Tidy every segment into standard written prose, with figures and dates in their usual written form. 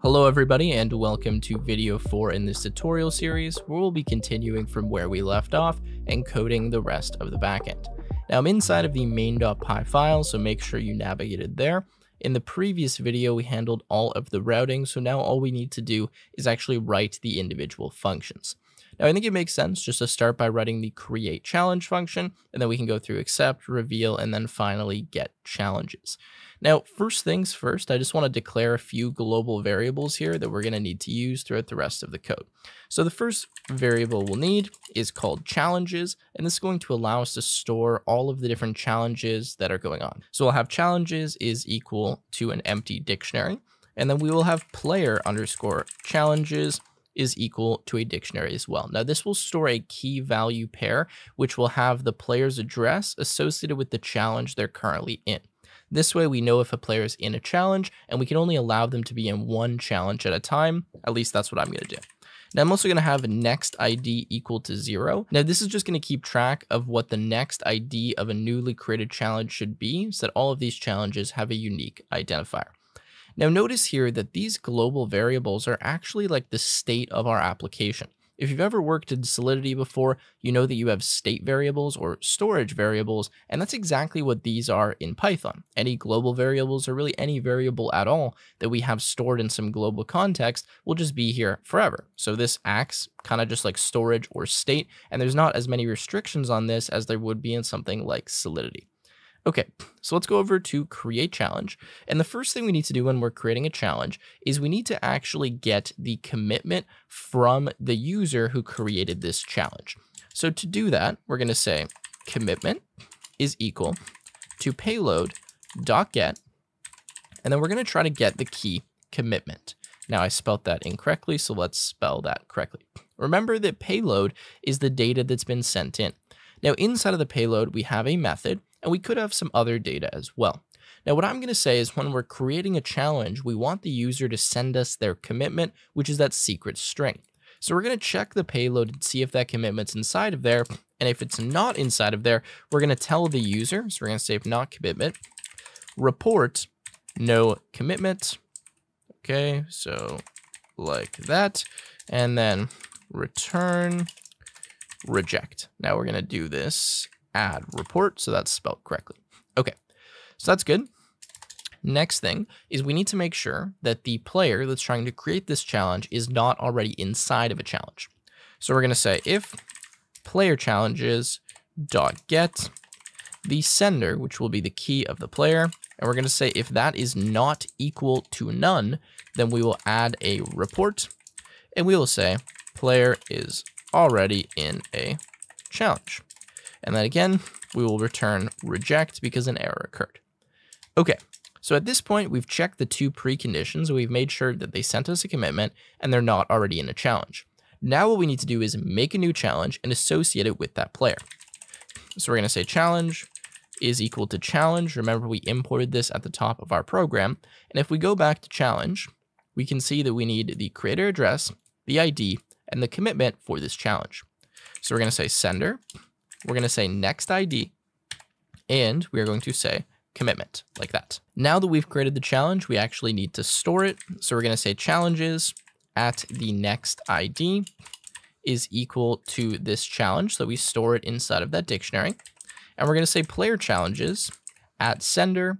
Hello everybody and welcome to video 4 in this tutorial series where we'll be continuing from where we left off and coding the rest of the backend. Now I'm inside of the main.py file, so make sure you navigated there. In the previous video we handled all of the routing, so now all we need to do is actually write the individual functions. Now I think it makes sense just to start by writing the create challenge function, and then we can go through accept, reveal, and then finally get challenges. Now, first things first, I just want to declare a few global variables here that we're going to need to use throughout the rest of the code. So the first variable we'll need is called challenges, and this is going to allow us to store all of the different challenges that are going on. So we'll have challenges is equal to an empty dictionary, and then we will have player underscore challenges is equal to a dictionary as well. Now this will store a key value pair, which will have the player's address associated with the challenge they're currently in. This way we know if a player is in a challenge, and we can only allow them to be in one challenge at a time. At least that's what I'm going to do. Now I'm also going to have next ID equal to 0. Now this is just going to keep track of what the next ID of a newly created challenge should be, so that all of these challenges have a unique identifier. Now notice here that these global variables are actually like the state of our application. If you've ever worked in Solidity before, you know that you have state variables or storage variables, and that's exactly what these are in Python. Any global variables, or really any variable at all that we have stored in some global context, will just be here forever. So this acts kind of just like storage or state, and there's not as many restrictions on this as there would be in something like Solidity. Okay, so let's go over to create challenge. And the first thing we need to do when we're creating a challenge is we need to actually get the commitment from the user who created this challenge. So to do that, we're going to say commitment is equal to payload.get, and then we're going to try to get the key commitment. Now I spelled that incorrectly, so let's spell that correctly. Remember that payload is the data that's been sent in. Now inside of the payload, we have a method, and we could have some other data as well. Now, what I'm going to say is when we're creating a challenge, we want the user to send us their commitment, which is that secret string. So we're going to check the payload and see if that commitment's inside of there. And if it's not inside of there, we're going to tell the user. So we're going to say if not commitment, report no commitment. Okay, so like that. And then return reject. Now we're going to do this add report, so that's spelled correctly. Okay, so that's good. Next thing is we need to make sure that the player that's trying to create this challenge is not already inside of a challenge. So we're going to say if player challenges dot get the sender, which will be the key of the player, and we're going to say if that is not equal to none, then we will add a report, and we will say player is already in a challenge. And then again, we will return reject because an error occurred. Okay, so at this point, we've checked the two preconditions. We've made sure that they sent us a commitment and they're not already in a challenge. Now what we need to do is make a new challenge and associate it with that player. So we're going to say challenge is equal to challenge. Remember, we imported this at the top of our program. And if we go back to challenge, we can see that we need the creator address, the ID, and the commitment for this challenge. So we're going to say sender. We're going to say next ID, and we are going to say commitment, like that. Now that we've created the challenge, we actually need to store it. So we're going to say challenges at the next ID is equal to this challenge. So we store it inside of that dictionary. And we're going to say player challenges at sender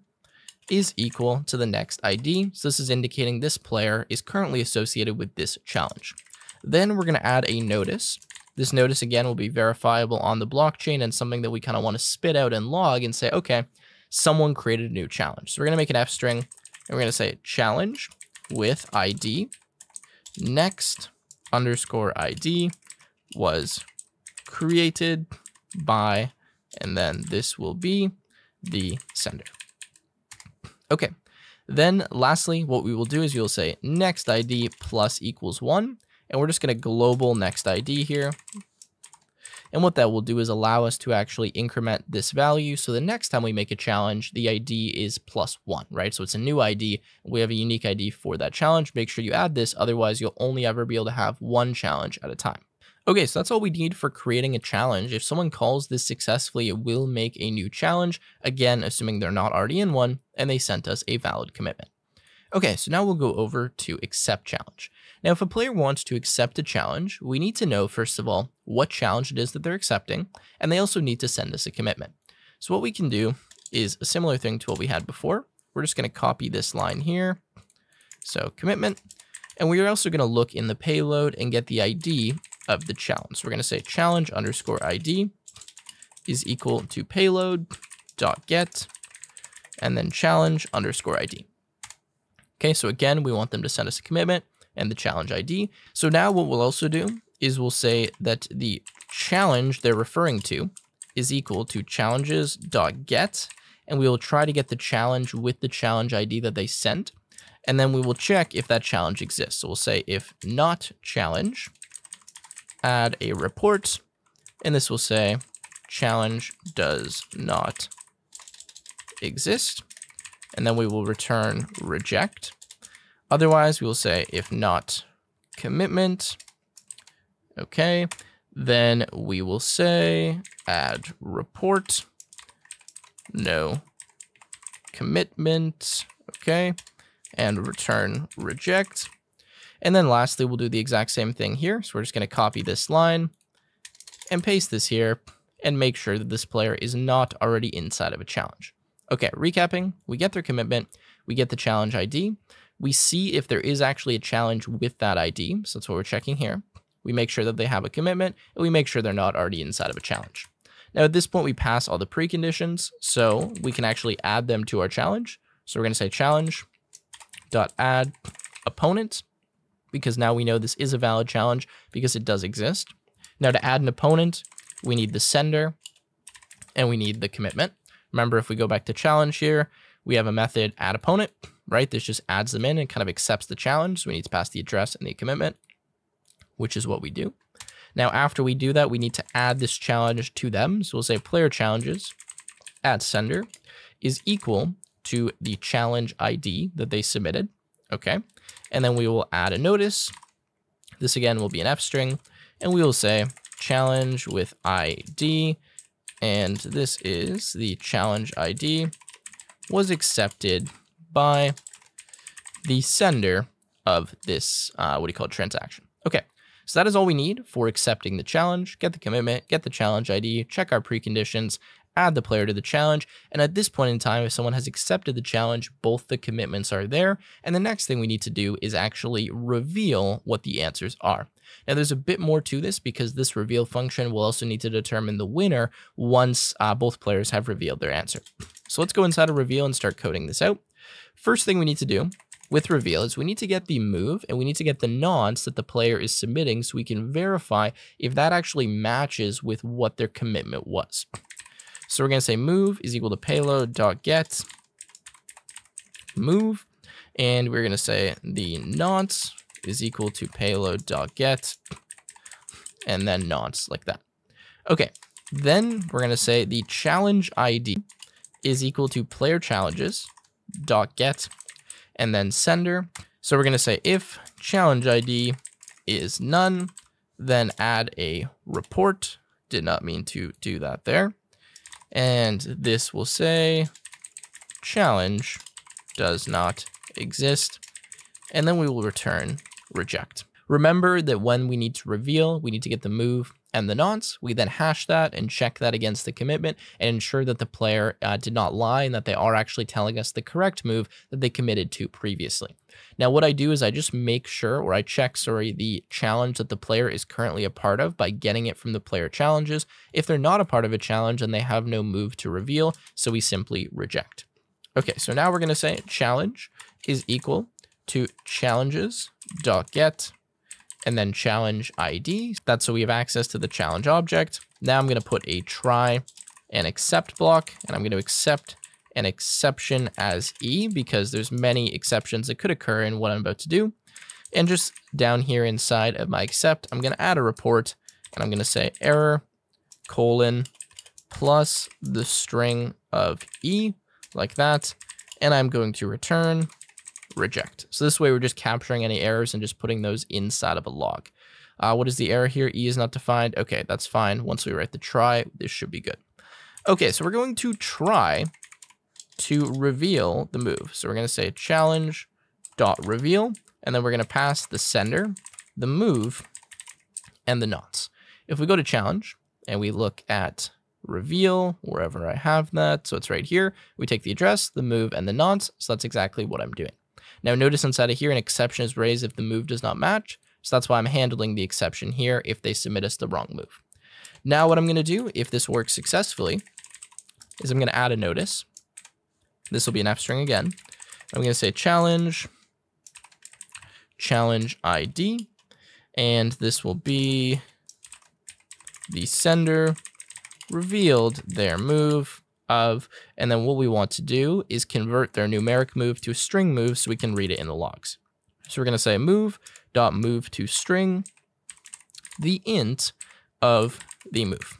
is equal to the next ID. So this is indicating this player is currently associated with this challenge. Then we're going to add a notice. This notice, again, will be verifiable on the blockchain and something that we kind of want to spit out and log and say, okay, someone created a new challenge. So we're going to make an F string, and we're going to say challenge with ID next underscore ID was created by, and then this will be the sender. Okay, then lastly, what we will do is you'll say next ID plus equals 1. And we're just going to global next ID here. And what that will do is allow us to actually increment this value. So the next time we make a challenge, the ID is +1, right? So it's a new ID. We have a unique ID for that challenge. Make sure you add this. Otherwise, you'll only ever be able to have one challenge at a time. Okay, so that's all we need for creating a challenge. If someone calls this successfully, it will make a new challenge. Again, assuming they're not already in one and they sent us a valid commitment. Okay, so now we'll go over to accept challenge. Now, if a player wants to accept a challenge, we need to know, first of all, what challenge it is that they're accepting, and they also need to send us a commitment. So what we can do is a similar thing to what we had before. We're just going to copy this line here. So commitment, and we're also going to look in the payload and get the ID of the challenge. So we're going to say challenge underscore ID is equal to payload dot get, and then challenge underscore ID. Okay, so again, we want them to send us a commitment and the challenge ID. So now what we'll also do is we'll say that the challenge they're referring to is equal to challenges.get, and we will try to get the challenge with the challenge ID that they sent, and then we will check if that challenge exists. So we'll say if not challenge, add a report, and this will say challenge does not exist, and then we will return reject. Otherwise, we will say if not commitment, okay, then we will say add report, no commitment, okay, and return reject. And then lastly, we'll do the exact same thing here. So we're just going to copy this line and paste this here and make sure that this player is not already inside of a challenge. Okay, recapping, we get their commitment, we get the challenge ID, we see if there is actually a challenge with that ID, so that's what we're checking here. We make sure that they have a commitment, and we make sure they're not already inside of a challenge. Now at this point, we pass all the preconditions, so we can actually add them to our challenge. So we're going to say challenge.add opponent, because now we know this is a valid challenge because it does exist. Now to add an opponent, we need the sender, and we need the commitment. Remember, if we go back to challenge here, we have a method add opponent, right? This just adds them in and kind of accepts the challenge. So we need to pass the address and the commitment, which is what we do. Now, after we do that, we need to add this challenge to them. So we'll say player challenges add sender is equal to the challenge ID that they submitted. Okay. And then we will add a notice. This again will be an F string, and we will say challenge with ID. And this is the challenge ID was accepted by the sender of this, transaction. Okay, so that is all we need for accepting the challenge. Get the commitment, get the challenge ID, check our preconditions, add the player to the challenge. And at this point in time, if someone has accepted the challenge, both the commitments are there. And the next thing we need to do is actually reveal what the answers are. Now, there's a bit more to this because this reveal function will also need to determine the winner once both players have revealed their answer. So let's go inside of reveal and start coding this out. First thing we need to do with reveal is we need to get the move and we need to get the nonce that the player is submitting so we can verify if that actually matches with what their commitment was. So we're going to say move is equal to payload.get move, and we're going to say the nonce is equal to payload.get, and then nonce like that. Okay, then we're going to say the challenge ID is equal to player challenges.get, and then sender. So we're going to say if challenge ID is none, then add a report. Did not mean to do that there. And this will say challenge does not exist. And then we will return reject. Remember that when we need to reveal, we need to get the move and the nonce. We then hash that and check that against the commitment and ensure that the player did not lie and that they are actually telling us the correct move that they committed to previously. Now, what I do is I just make sure, or I check, the challenge that the player is currently a part of by getting it from the player challenges. If they're not a part of a challenge, then they have no move to reveal, so we simply reject. Okay, so now we're going to say challenge is equal to challenges.get and then challenge ID. That's so we have access to the challenge object. Now I'm going to put a try and accept block, and I'm going to accept an exception as E because there's many exceptions that could occur in what I'm about to do. And just down here inside of my accept, I'm going to add a report, and I'm going to say error colon plus the string of E like that. And I'm going to return reject. So this way we're just capturing any errors and just putting those inside of a log. What is the error here? E is not defined. Okay, that's fine. Once we write the try, this should be good. Okay, so we're going to try to reveal the move. So we're going to say challenge dot reveal, and then we're going to pass the sender, the move, and the nonce. If we go to challenge and we look at reveal, wherever I have that, so it's right here, we take the address, the move, and the nonce, so that's exactly what I'm doing. Now notice inside of here, an exception is raised if the move does not match, so that's why I'm handling the exception here if they submit us the wrong move. Now what I'm going to do, if this works successfully, is I'm going to add a notice. This will be an F string again. I'm going to say challenge ID, and this will be the sender revealed their move of, and then what we want to do is convert their numeric move to a string move so we can read it in the logs. So we're going to say move to string the int of the move.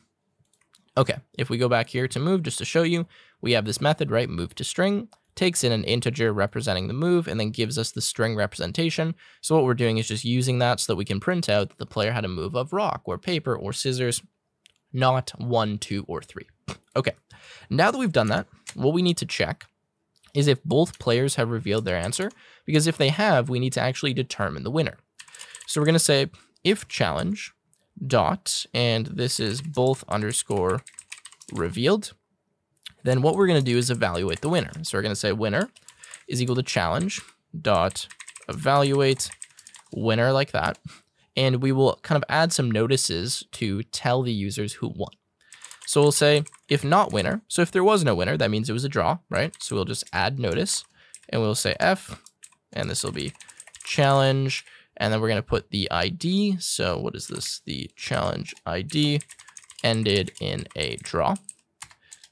Okay, if we go back here to move, just to show you, we have this method, right? Move to string, takes in an integer representing the move, and then gives us the string representation. So what we're doing is just using that so that we can print out that the player had a move of rock or paper or scissors, not 1, 2, or 3. Okay, now that we've done that, what we need to check is if both players have revealed their answer, because if they have, we need to actually determine the winner. So we're going to say if challenge dot, and this is both underscore revealed, then what we're going to do is evaluate the winner. So we're going to say winner is equal to challenge dot evaluate winner, like that. And we will kind of add some notices to tell the users who won. So we'll say if not winner. So if there was no winner, that means it was a draw, right? So we'll just add notice and we'll say F, and this will be challenge. And then we're going to put the ID. So what is this? The challenge ID ended in a draw.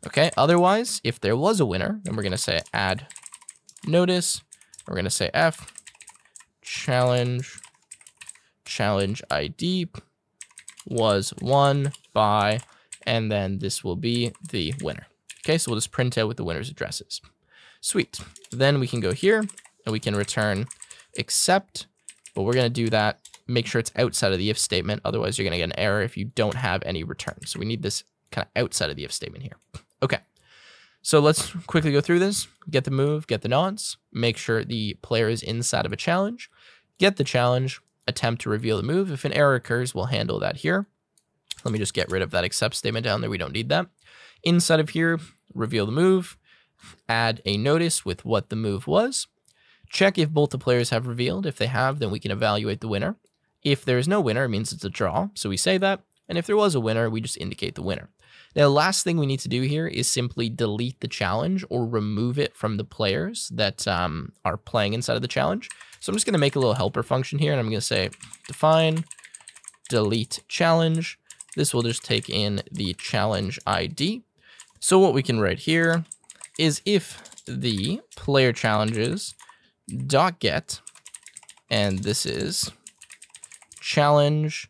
Okay. Otherwise, if there was a winner, then we're going to say add notice. We're going to say F challenge ID was won by, and then this will be the winner. Okay. So we'll just print out with the winner's addresses. Sweet. Then we can go here and we can return except. But we're going to do that, make sure it's outside of the if statement. Otherwise, you're going to get an error if you don't have any return. So we need this kind of outside of the if statement here. Okay. So let's quickly go through this. Get the move, get the nonce, make sure the player is inside of a challenge, get the challenge, attempt to reveal the move. If an error occurs, we'll handle that here. Let me just get rid of that except statement down there. We don't need that. Inside of here, reveal the move, add a notice with what the move was. Check if both the players have revealed. If they have, then we can evaluate the winner. If there is no winner, it means it's a draw. So we say that. And if there was a winner, we just indicate the winner. Now, the last thing we need to do here is simply delete the challenge or remove it from the players that are playing inside of the challenge. So I'm just going to make a little helper function here. And I'm going to say define delete challenge. This will just take in the challenge ID. So what we can write here is if the player challenges dot get, and this is challenge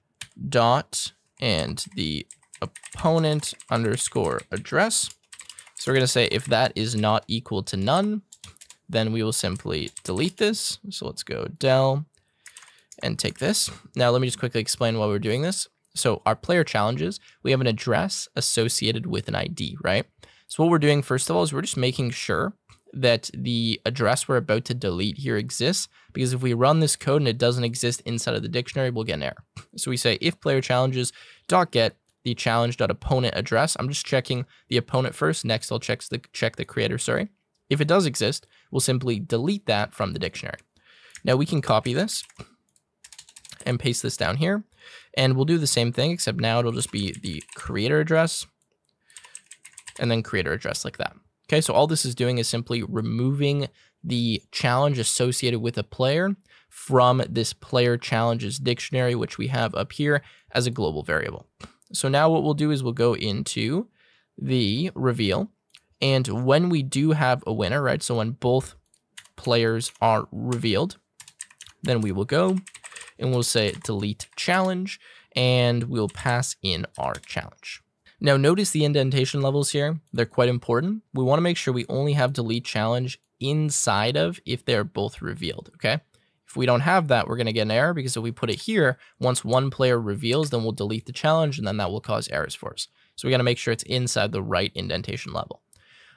dot and the opponent underscore address. So we're going to say if that is not equal to none, then we will simply delete this. So let's go del and take this. Now let me just quickly explain why we're doing this. So our player challenges, we have an address associated with an ID, right? So what we're doing first of all is we're just making sure that the address we're about to delete here exists, because if we run this code and it doesn't exist inside of the dictionary, we'll get an error. So we say if player challenges dot get the challenge dot opponent address. I'm just checking the opponent first. Next, I'll check the creator. Sorry. If it does exist, we'll simply delete that from the dictionary. Now we can copy this and paste this down here, and we'll do the same thing, except now it'll just be the creator address and then creator address, like that. Okay, so all this is doing is simply removing the challenge associated with a player from this player challenges dictionary, which we have up here as a global variable. So now what we'll do is we'll go into the reveal, and when we do have a winner, right? So when both players are revealed, then we will go and we'll say delete challenge, and we'll pass in our challenge. Now notice the indentation levels here. They're quite important. We want to make sure we only have delete challenge inside of if they're both revealed, okay? If we don't have that, we're going to get an error, because if we put it here, once one player reveals, then we'll delete the challenge, and then that will cause errors for us. So we got to make sure it's inside the right indentation level.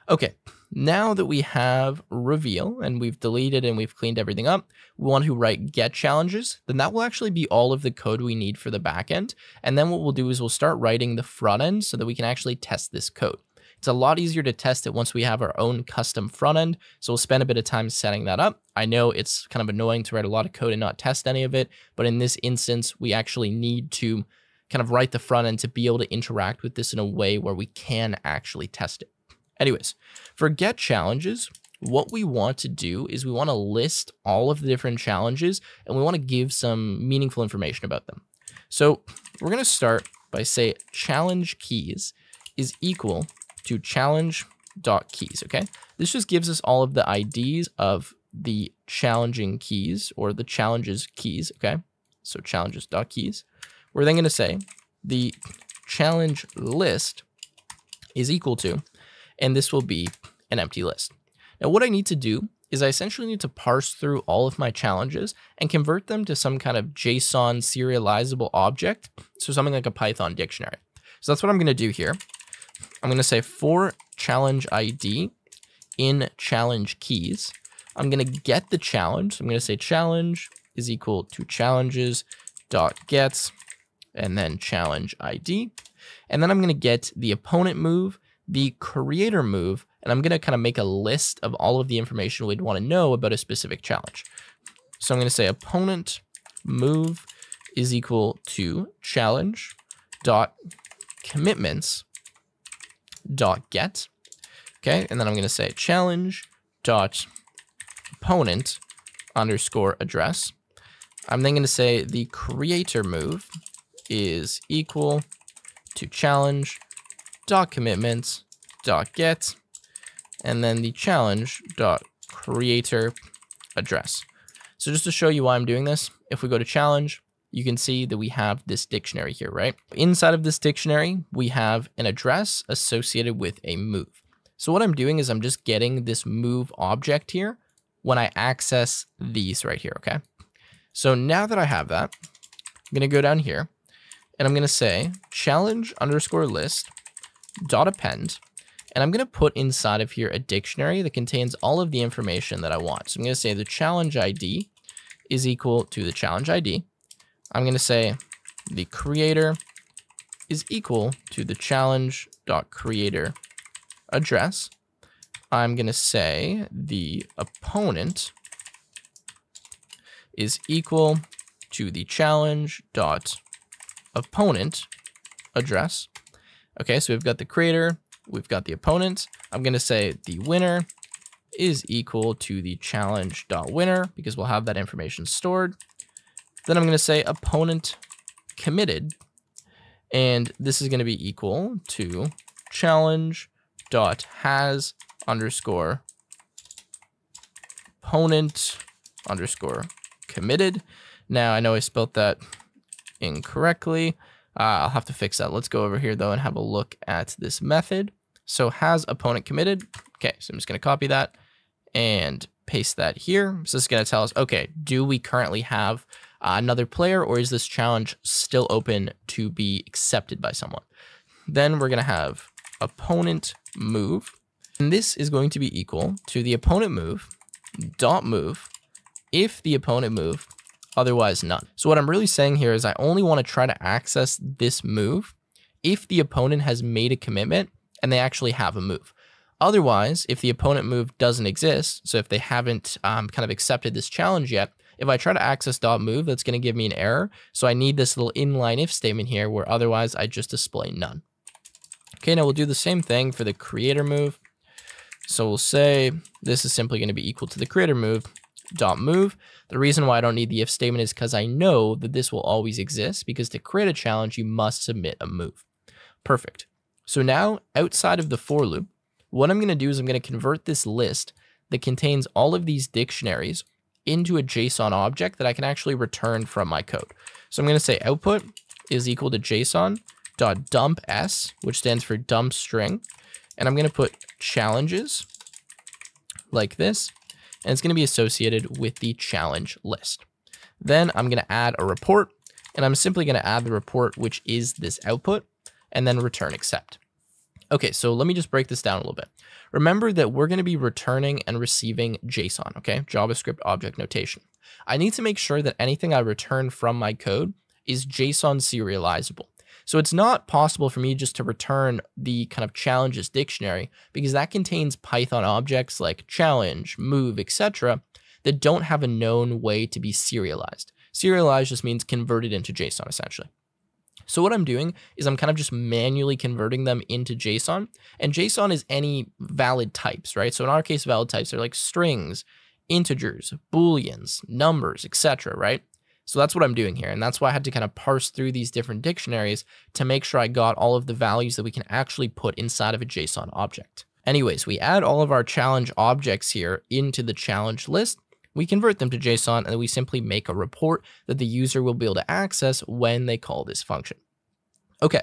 Okay, now that we have reveal and we've deleted and we've cleaned everything up, we want to write get challenges. Then that will actually be all of the code we need for the backend. And then what we'll do is we'll start writing the front end so that we can actually test this code. It's a lot easier to test it once we have our own custom front end. So we'll spend a bit of time setting that up. I know it's kind of annoying to write a lot of code and not test any of it, but in this instance, we actually need to kind of write the front end to be able to interact with this in a way where we can actually test it. Anyways, for get challenges, what we want to do is we want to list all of the different challenges and we want to give some meaningful information about them. So we're going to start by say challenge keys is equal to challenge.keys, okay? This just gives us all of the IDs of the challenging keys or the challenges keys, okay? So challenges.keys. We're then going to say the challenge list is equal to, and this will be an empty list. Now, what I need to do is I essentially need to parse through all of my challenges and convert them to some kind of JSON serializable object. So something like a Python dictionary. So that's what I'm going to do here. I'm going to say for challenge ID in challenge keys, I'm going to get the challenge. So I'm going to say challenge is equal to challenges.get and then challenge ID. And then I'm going to get the opponent move, the creator move, and I'm going to kind of make a list of all of the information we'd want to know about a specific challenge. So I'm going to say opponent move is equal to challenge dot commitments dot get. Okay, and then I'm going to say challenge dot opponent underscore address. I'm then going to say the creator move is equal to challenge dot commitments dot get, and then the challenge dot creator address. So just to show you why I'm doing this, if we go to challenge, you can see that we have this dictionary here, right? Inside of this dictionary, we have an address associated with a move. So what I'm doing is I'm just getting this move object here when I access these right here, okay? So now that I have that, I'm gonna go down here and I'm gonna say challenge underscore list dot append, and I'm going to put inside of here a dictionary that contains all of the information that I want. So I'm going to say the challenge ID is equal to the challenge ID. I'm going to say the creator is equal to the challenge.creator address. I'm going to say the opponent is equal to the challenge.opponent address. Okay, so we've got the creator, we've got the opponent. I'm going to say the winner is equal to the challenge.winner because we'll have that information stored. Then I'm going to say opponent committed, and this is going to be equal to challenge.has underscore opponent underscore committed. Now, I know I spelled that incorrectly. I'll have to fix that. Let's go over here though and have a look at this method. So has opponent committed. Okay, so I'm just going to copy that and paste that here. So this is going to tell us, okay, do we currently have another player, or is this challenge still open to be accepted by someone? Then we're going to have opponent move, and this is going to be equal to the opponent move dot move if the opponent move, otherwise none. So what I'm really saying here is I only want to try to access this move if the opponent has made a commitment and they actually have a move. Otherwise, if the opponent move doesn't exist, so if they haven't kind of accepted this challenge yet, if I try to access .move, that's going to give me an error. So I need this little inline if statement here where otherwise I just display none. Okay, now we'll do the same thing for the creator move. So we'll say this is simply going to be equal to the creator move .move. The reason why I don't need the if statement is because I know that this will always exist, because to create a challenge, you must submit a move. Perfect. So now outside of the for loop, what I'm going to do is I'm going to convert this list that contains all of these dictionaries into a JSON object that I can actually return from my code. So I'm going to say output is equal to JSON.dump s, which stands for dump string. And I'm going to put challenges like this, and it's going to be associated with the challenge list. Then I'm going to add a report, and I'm simply going to add the report, which is this output, and then return accept. Okay, so let me just break this down a little bit. Remember that we're going to be returning and receiving JSON, okay? JavaScript object notation. I need to make sure that anything I return from my code is JSON serializable. So it's not possible for me just to return the kind of challenges dictionary because that contains Python objects like challenge, move, etc. that don't have a known way to be serialized. Serialized just means converted into JSON essentially. So what I'm doing is I'm kind of just manually converting them into JSON, and JSON is any valid types, right? So in our case, valid types are like strings, integers, booleans, numbers, etc., right? So that's what I'm doing here, and that's why I had to kind of parse through these different dictionaries to make sure I got all of the values that we can actually put inside of a JSON object. Anyways, we add all of our challenge objects here into the challenge list. We convert them to JSON, and then we simply make a report that the user will be able to access when they call this function. Okay,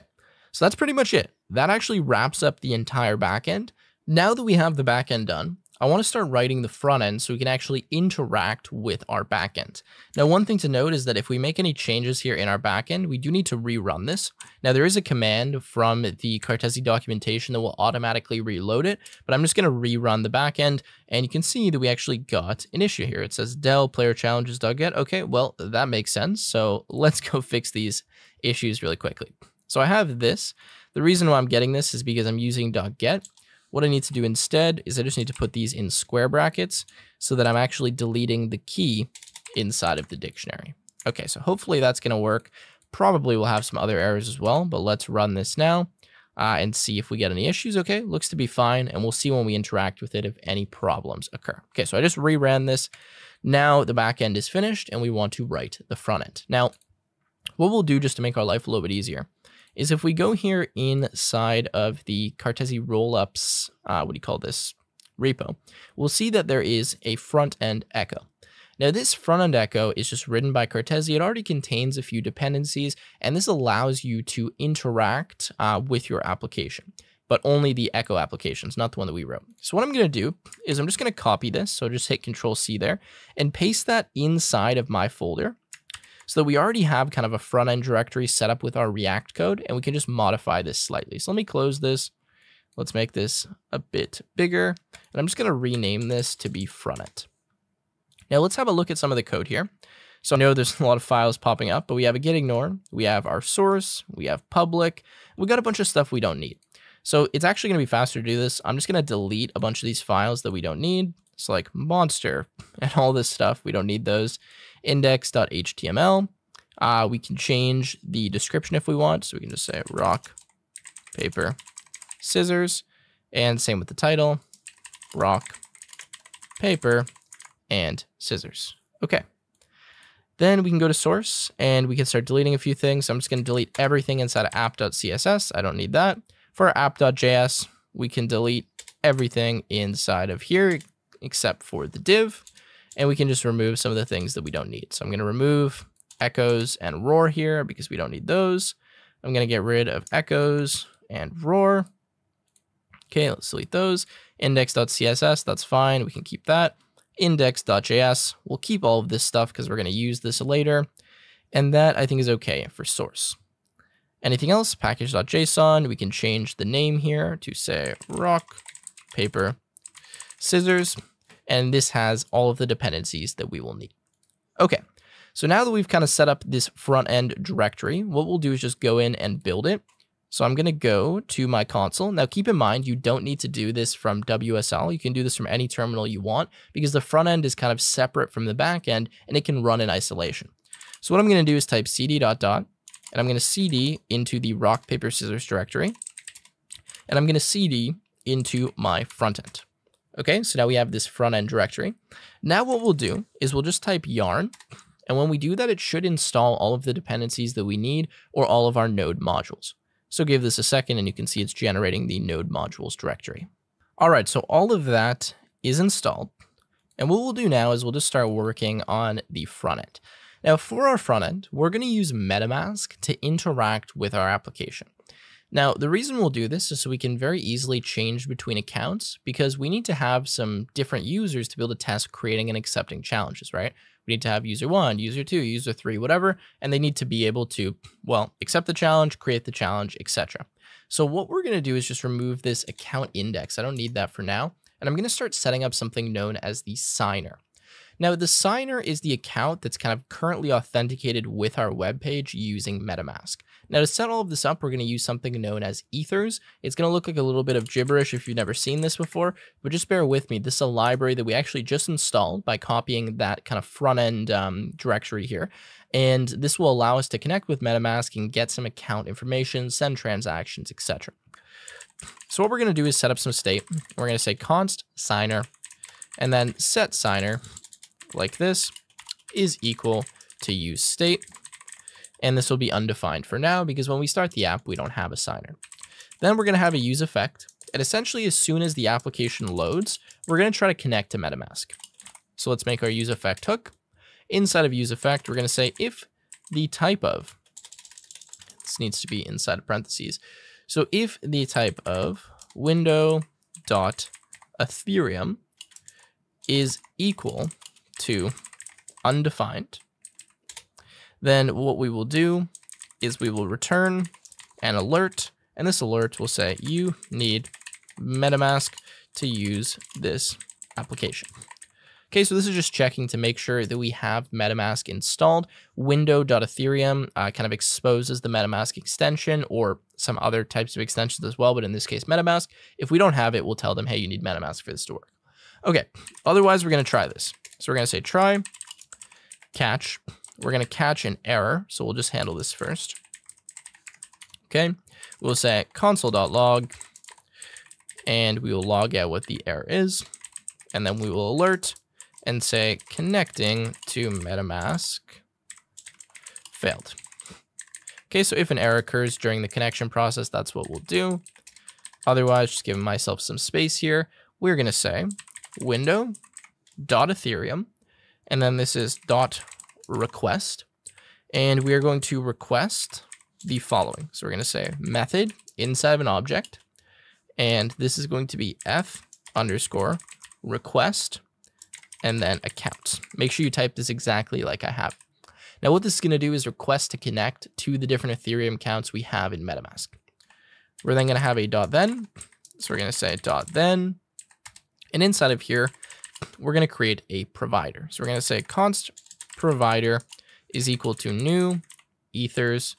so that's pretty much it. That actually wraps up the entire backend. Now that we have the backend done, I want to start writing the front end so we can actually interact with our backend. Now, one thing to note is that if we make any changes here in our backend, we do need to rerun this. Now, there is a command from the Cartesi documentation that will automatically reload it, but I'm just going to rerun the backend, and you can see that we actually got an issue here. It says del player challenges.get. Okay, well, that makes sense. So let's go fix these issues really quickly. So I have this. The reason why I'm getting this is because I'm using .get. What I need to do instead is I just need to put these in square brackets so that I'm actually deleting the key inside of the dictionary. Okay, so hopefully that's going to work. Probably we'll have some other errors as well, but let's run this now and see if we get any issues. Okay, looks to be fine, and we'll see when we interact with it if any problems occur. Okay, so I just reran this. Now the back end is finished, and we want to write the front end. Now, what we'll do just to make our life a little bit easier is if we go here inside of the Cartesi Rollups, repo, we'll see that there is a front-end echo. Now, this front-end echo is just written by Cartesi. It already contains a few dependencies, and this allows you to interact with your application, but only the echo applications, not the one that we wrote. So what I'm going to do is I'm just going to copy this, so just hit Control-C there, and paste that inside of my folder, so that we already have kind of a front-end directory set up with our React code, and we can just modify this slightly. So let me close this. Let's make this a bit bigger, and I'm just going to rename this to be frontend. Now let's have a look at some of the code here. So I know there's a lot of files popping up, but we have a get ignore, we have our source, we have public, we got a bunch of stuff we don't need. So it's actually going to be faster to do this. I'm just going to delete a bunch of these files that we don't need. It's like monster and all this stuff. We don't need those. Index.html. We can change the description if we want. So we can just say rock, paper, scissors, and same with the title, rock, paper, and scissors. Okay. Then we can go to source and we can start deleting a few things. So I'm just going to delete everything inside of app.css. I don't need that. For our app.js, we can delete everything inside of here except for the div. And we can just remove some of the things that we don't need. So I'm going to remove echoes and roar here because we don't need those. I'm going to get rid of echoes and roar. Okay, let's delete those. Index.css, that's fine. We can keep that. Index.js, we'll keep all of this stuff because we're going to use this later. And that I think is okay for source. Anything else? Package.json, we can change the name here to say rock, paper, scissors. And this has all of the dependencies that we will need. Okay, so now that we've kind of set up this front end directory, what we'll do is just go in and build it. So I'm going to go to my console. Now keep in mind, you don't need to do this from WSL. You can do this from any terminal you want because the front end is kind of separate from the back end and it can run in isolation. So what I'm going to do is type cd ... and I'm going to cd into the rock, paper, scissors directory. And I'm going to cd into my front end. Okay, so now we have this front end directory. Now what we'll do is we'll just type yarn. And when we do that, it should install all of the dependencies that we need or all of our node modules. So give this a second and you can see it's generating the node modules directory. All right, so all of that is installed. And what we'll do now is we'll just start working on the front end. Now for our front end, we're going to use Metamask to interact with our application. Now, the reason we'll do this is so we can very easily change between accounts because we need to have some different users to be able to test creating and accepting challenges, right? We need to have user 1, user 2, user 3, whatever, and they need to be able to, well, accept the challenge, create the challenge, etc. So what we're going to do is just remove this account index. I don't need that for now. And I'm going to start setting up something known as the signer. Now, the signer is the account that's kind of currently authenticated with our web page using MetaMask. Now, to set all of this up, we're going to use something known as ethers. It's going to look like a little bit of gibberish if you've never seen this before, but just bear with me. This is a library that we actually just installed by copying that kind of front end directory here. And this will allow us to connect with MetaMask and get some account information, send transactions, etc. So what we're going to do is set up some state. We're going to say const signer and then set signer like this is equal to use state. And this will be undefined for now because when we start the app, we don't have a signer. Then we're going to have a use effect. And essentially, as soon as the application loads, we're going to try to connect to MetaMask. So let's make our use effect hook. Inside of use effect, we're going to say if the type of, this needs to be inside of parentheses. So if the type of window.ethereum is equal to undefined, then what we will do is we will return an alert, and this alert will say you need MetaMask to use this application. Okay, so this is just checking to make sure that we have MetaMask installed. Window.ethereum kind of exposes the MetaMask extension or some other types of extensions as well, but in this case, MetaMask. If we don't have it, we'll tell them, hey, you need MetaMask for this to work. Okay, otherwise, we're going to try this. So we're going to say try, catch. We're going to catch an error, so we'll just handle this first. Okay, we'll say console.log, and we will log out what the error is, and then we will alert and say connecting to MetaMask failed. Okay, so if an error occurs during the connection process, that's what we'll do. Otherwise, just giving myself some space here, we're going to say window.ethereum, and then this is .request, and we are going to request the following. So we're going to say method inside of an object, and this is going to be f_request, and then account. Make sure you type this exactly like I have. Now what this is going to do is request to connect to the different Ethereum accounts we have in MetaMask. We're then going to have a .then, so we're going to say .then, and inside of here, we're going to create a provider. So we're going to say const provider is equal to new ethers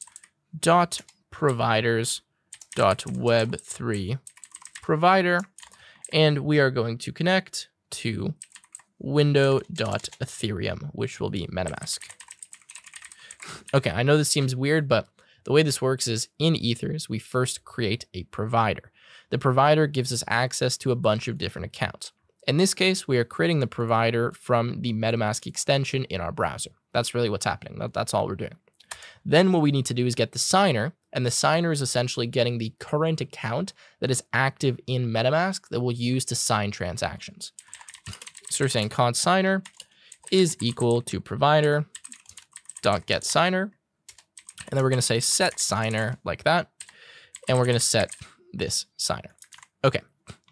dot providers dot web3 provider, and we are going to connect to window.ethereum, which will be MetaMask. Okay, I know this seems weird, but the way this works is in ethers, we first create a provider. The provider gives us access to a bunch of different accounts. In this case, we are creating the provider from the MetaMask extension in our browser. That's really what's happening. That's all we're doing. Then what we need to do is get the signer, and the signer is essentially getting the current account that is active in MetaMask that we'll use to sign transactions. So we're saying const signer is equal to provider dot get signer, and then we're going to say set signer like that, and we're going to set this signer. Okay.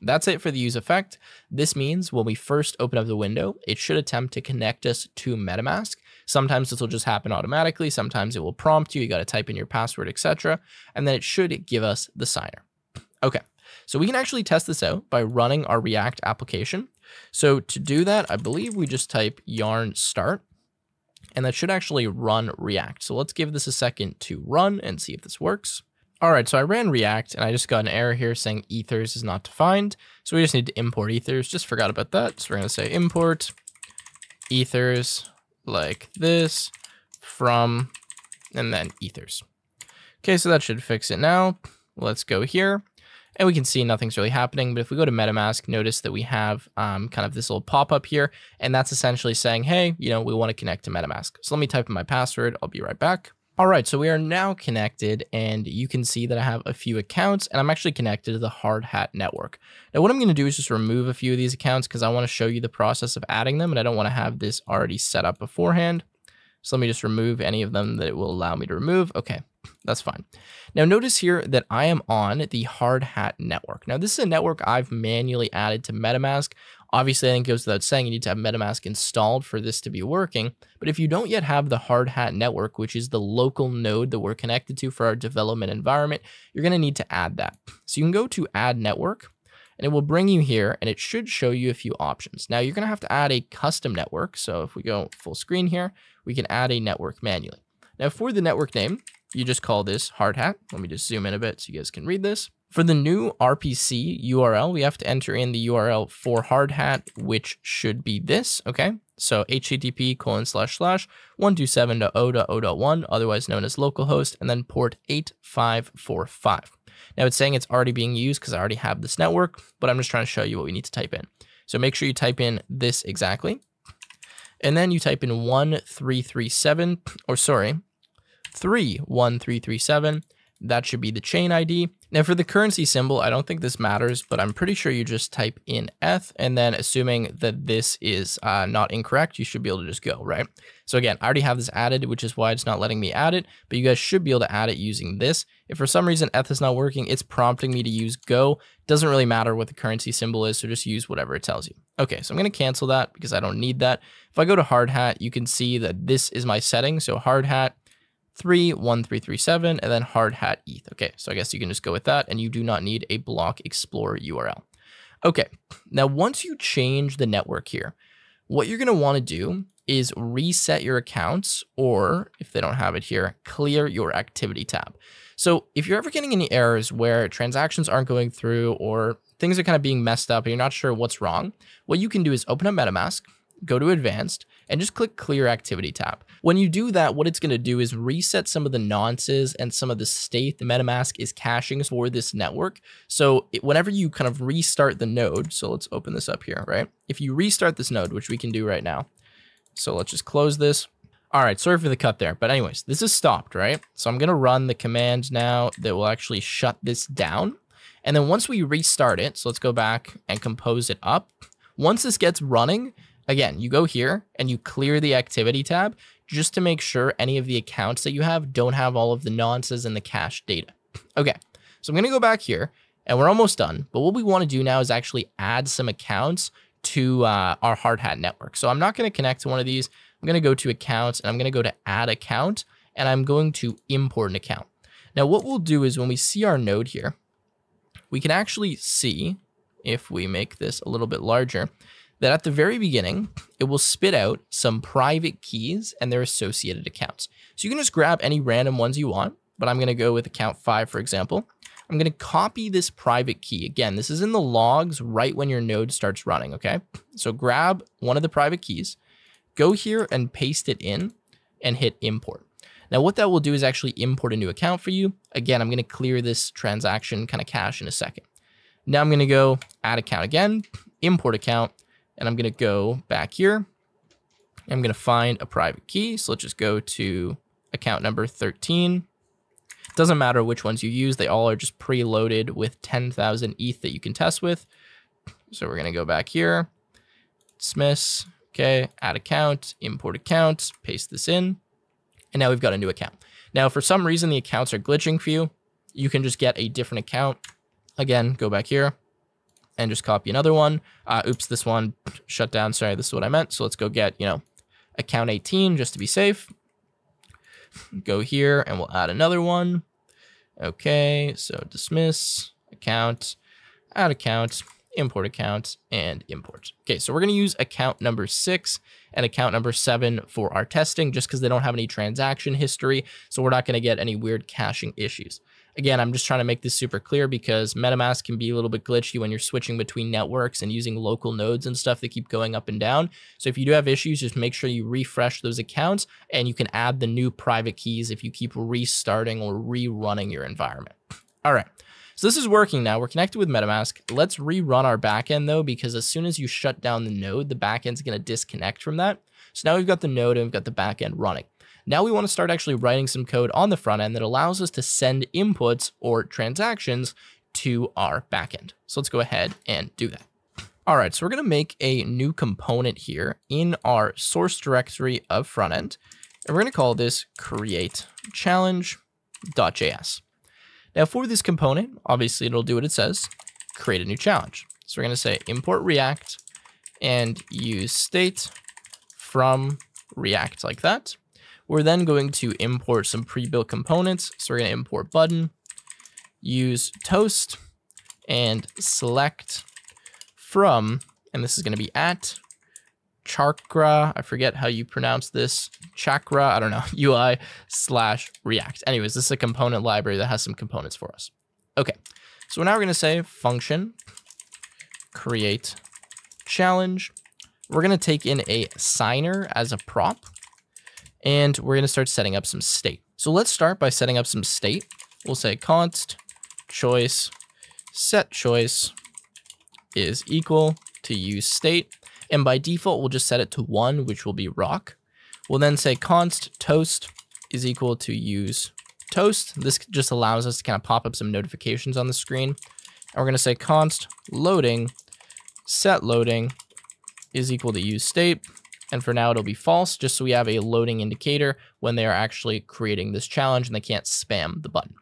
That's it for the use effect. This means when we first open up the window, it should attempt to connect us to MetaMask. Sometimes this will just happen automatically. Sometimes it will prompt you. You got to type in your password, etc. And then it should give us the signer. Okay, so we can actually test this out by running our React application. So to do that, I believe we just type yarn start, and that should actually run React. So let's give this a second to run and see if this works. All right, so I ran React and I just got an error here saying ethers is not defined. So we just need to import ethers. Just forgot about that. So we're going to say import ethers like this from, and then ethers. Okay, so that should fix it now. Let's go here and we can see nothing's really happening. But if we go to MetaMask, notice that we have kind of this little pop-up here, and that's essentially saying, hey, we want to connect to MetaMask. So let me type in my password. I'll be right back. All right, so we are now connected, and you can see that I have a few accounts, and I'm actually connected to the Hard Hat network. Now, what I'm going to do is just remove a few of these accounts because I want to show you the process of adding them, and I don't want to have this already set up beforehand. So let me just remove any of them that it will allow me to remove. Okay, that's fine. Now notice here that I am on the hard hat network. Now this is a network I've manually added to Metamask. Obviously, I think it goes without saying you need to have Metamask installed for this to be working. But if you don't yet have the hard hat network, which is the local node that we're connected to for our development environment, you're going to need to add that. So you can go to add network and it will bring you here and it should show you a few options. Now you're going to have to add a custom network. So if we go full screen here, we can add a network manually. Now for the network name, you just call this hard hat. Let me just zoom in a bit so you guys can read this. For the new RPC URL, we have to enter in the URL for hard hat, which should be this, okay? So http://127.0.0.1, otherwise known as localhost, and then port 8545. Now it's saying it's already being used because I already have this network, but I'm just trying to show you what we need to type in. So make sure you type in this exactly. And then you type in 31337. That should be the chain ID. Now for the currency symbol, I don't think this matters, but I'm pretty sure you just type in ETH, and then assuming that this is not incorrect, you should be able to just go, right? So again, I already have this added, which is why it's not letting me add it, but you guys should be able to add it using this. If for some reason ETH is not working, it's prompting me to use Go. Doesn't really matter what the currency symbol is, so just use whatever it tells you. Okay, so I'm going to cancel that because I don't need that. If I go to hard hat, you can see that this is my setting. So hard hat 31337 and then hard hat ETH. Okay, so I guess you can just go with that and you do not need a block explorer URL. Okay, now once you change the network here, what you're going to want to do is reset your accounts, or if they don't have it here, clear your activity tab. So if you're ever getting any errors where transactions aren't going through or things are kind of being messed up and you're not sure what's wrong, what you can do is open up Metamask, go to advanced, and just click clear activity tab. When you do that, what it's going to do is reset some of the nonces and some of the state the MetaMask is caching for this network. So whenever you kind of restart the node, so let's open this up here, right? If you restart this node, which we can do right now. So let's just close this. All right, sorry for the cut there, but anyways, this is stopped, right? So I'm going to run the command now that will actually shut this down. And then once we restart it, so let's go back and compose it up. Once this gets running, again, you go here and you clear the activity tab just to make sure any of the accounts that you have don't have all of the nonces and the cache data. Okay, so I'm going to go back here and we're almost done. But what we want to do now is actually add some accounts to our hard hat network. So I'm not going to connect to one of these. I'm going to go to accounts and I'm going to go to add account and I'm going to import an account. Now what we'll do is when we see our node here, we can actually see, if we make this a little bit larger, that at the very beginning, it will spit out some private keys and their associated accounts. So you can just grab any random ones you want, but I'm going to go with account 5, for example. I'm going to copy this private key. Again, this is in the logs right when your node starts running, okay? So grab one of the private keys, go here and paste it in and hit import. Now what that will do is actually import a new account for you. Again, I'm going to clear this transaction kind of cache in a second. Now I'm going to go add account again, import account, and I'm going to go back here. I'm going to find a private key. So let's just go to account number 13. Doesn't matter which ones you use. They all are just preloaded with 10,000 ETH that you can test with. So we're going to go back here, dismiss, okay, add account, import account, paste this in. And now we've got a new account. Now, for some reason, the accounts are glitching for you. You can just get a different account. Again, go back here and just copy another one. Oops, this one shut down. Sorry, this is what I meant. So let's go get, account 18 just to be safe. Go here and we'll add another one. Okay, so dismiss, account, add account, import account, and import. Okay, so we're going to use account number 6 and account number 7 for our testing just because they don't have any transaction history. So we're not going to get any weird caching issues. Again, I'm just trying to make this super clear because MetaMask can be a little bit glitchy when you're switching between networks and using local nodes and stuff that keep going up and down. So if you do have issues, just make sure you refresh those accounts and you can add the new private keys if you keep restarting or rerunning your environment. All right. So this is working now. We're connected with MetaMask. Let's rerun our backend though, because as soon as you shut down the node, the backend's going to disconnect from that. So now we've got the node and we've got the backend running. Now we want to start actually writing some code on the front end that allows us to send inputs or transactions to our backend. So let's go ahead and do that. All right, so we're going to make a new component here in our source directory of front end. And we're going to call this create challenge.js. Now for this component, obviously it'll do what it says, create a new challenge. So we're going to say import React and use state from React like that. We're then going to import some pre-built components. So we're going to import button, use toast, and select from, and this is going to be at chakra, I forget how you pronounce this, chakra, I don't know, UI/React. Anyways, this is a component library that has some components for us. Okay, so now we're going to say function create challenge. We're going to take in a signer as a prop, and we're going to start setting up some state. So let's start by setting up some state. We'll say const choice set choice is equal to use state. And by default, we'll just set it to 1, which will be rock. We'll then say const toast is equal to use toast. This just allows us to kind of pop up some notifications on the screen. And we're going to say const loading set loading is equal to use state. And for now, it'll be false, just so we have a loading indicator when they are actually creating this challenge and they can't spam the button.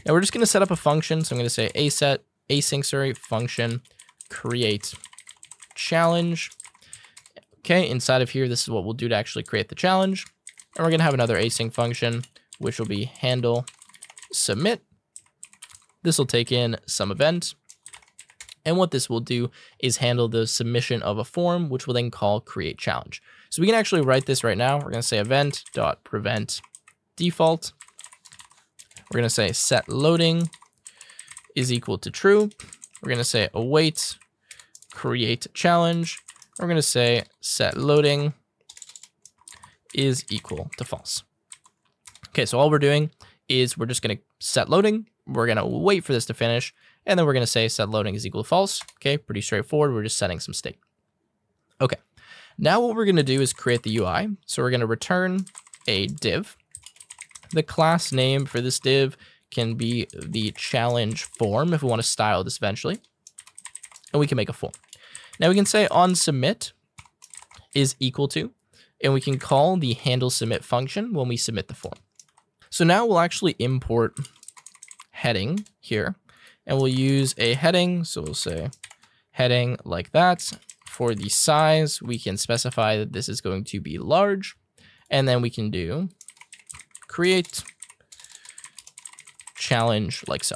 Now we're just going to set up a function. So I'm going to say async function create challenge. Okay, inside of here, this is what we'll do to actually create the challenge. And we're going to have another async function, which will be handle submit. This will take in some event. And what this will do is handle the submission of a form, which will then call create challenge. So we can actually write this right now. We're going to say event.prevent default. We're going to say set loading is equal to true. We're going to say await create challenge. We're going to say set loading is equal to false. Okay, so all we're doing is we're just going to set loading. We're going to wait for this to finish. And then we're going to say set loading is equal to false. Okay, pretty straightforward. We're just setting some state. Okay, now what we're going to do is create the UI. So we're going to return a div. The class name for this div can be the challenge form if we want to style this eventually. And we can make a form. Now we can say on submit is equal to, and we can call the handle submit function when we submit the form. So now we'll actually import heading here, and we'll use a heading. So we'll say heading like that. For the size, we can specify that this is going to be large, and then we can do create challenge like so.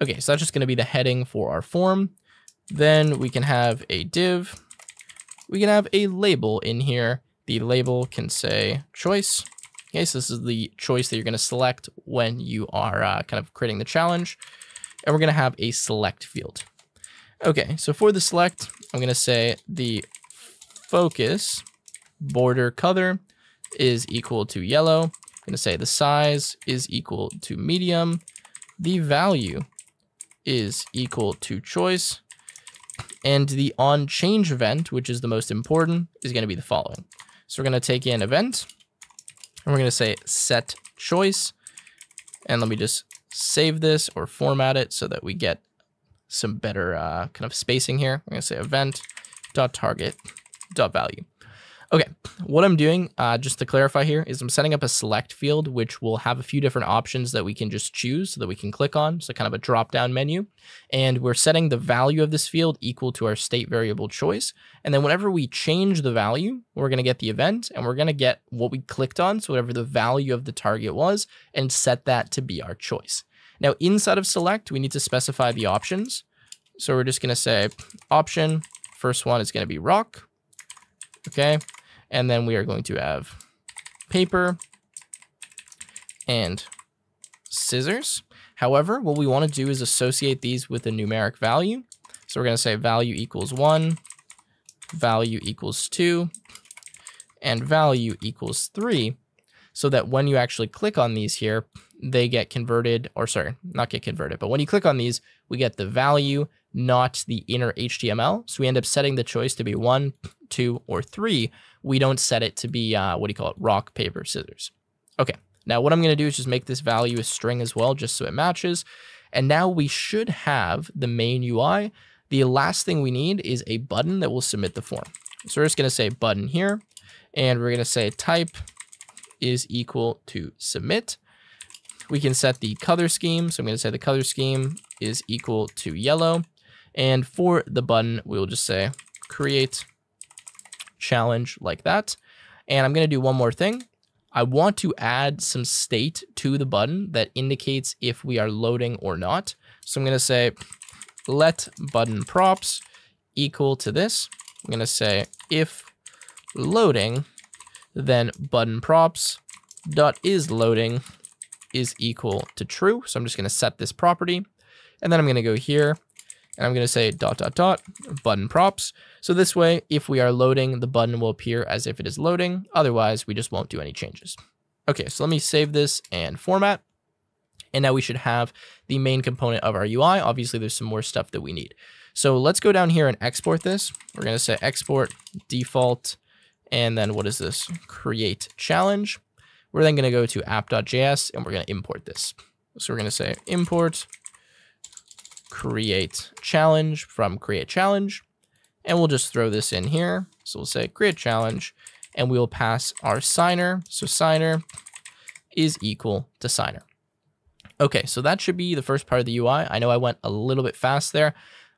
Okay, so that's just going to be the heading for our form. Then we can have a div. We can have a label in here. The label can say choice. Okay, so this is the choice that you're going to select when you are kind of creating the challenge. And we're going to have a select field. Okay, so for the select, I'm going to say the focus border color is equal to yellow. I'm going to say the size is equal to medium. The value is equal to choice. And the on change event, which is the most important, is going to be the following. So we're going to take in event, and we're going to say set choice. And let me just save this or format it so that we get some better kind of spacing here. I'm going to say event.target.value. Okay, what I'm doing, just to clarify here, is I'm setting up a select field, which will have a few different options that we can just choose so that we can click on. So kind of a drop-down menu. And we're setting the value of this field equal to our state variable choice. And then whenever we change the value, we're going to get the event, and we're going to get what we clicked on, so whatever the value of the target was, and set that to be our choice. Now, inside of select, we need to specify the options. So we're just going to say option, first one is going to be rock. Okay. And then we are going to have paper and scissors. However, what we want to do is associate these with a numeric value. So we're going to say value equals 1, value equals 2, and value equals 3. So that when you actually click on these here, they get converted, or sorry, not get converted, but when you click on these, we get the value, not the inner HTML. So we end up setting the choice to be 1, 2, or 3. We don't set it to be, rock, paper, scissors. Okay, now what I'm going to do is just make this value a string as well, just so it matches. And now we should have the main UI. The last thing we need is a button that will submit the form. So we're just going to say button here, and we're going to say type is equal to submit. We can set the color scheme. So I'm going to say the color scheme is equal to yellow. And for the button, we will just say create challenge like that. And I'm going to do one more thing. I want to add some state to the button that indicates if we are loading or not. So I'm going to say let button props equal to this. I'm going to say if loading, then button props dot is loading is equal to true. So I'm just going to set this property, and then I'm going to go here and I'm going to say dot dot dot button props. So this way, if we are loading, the button will appear as if it is loading. Otherwise, we just won't do any changes. Okay, so let me save this and format. And now we should have the main component of our UI. Obviously, there's some more stuff that we need. So let's go down here and export this. We're going to say export default, and then what is this? Create challenge. We're then going to go to app.js and we're going to import this. So we're going to say import create challenge from create challenge, and we'll just throw this in here. So we'll say create challenge, and we will pass our signer. So signer is equal to signer. Okay, so that should be the first part of the UI. I know I went a little bit fast there.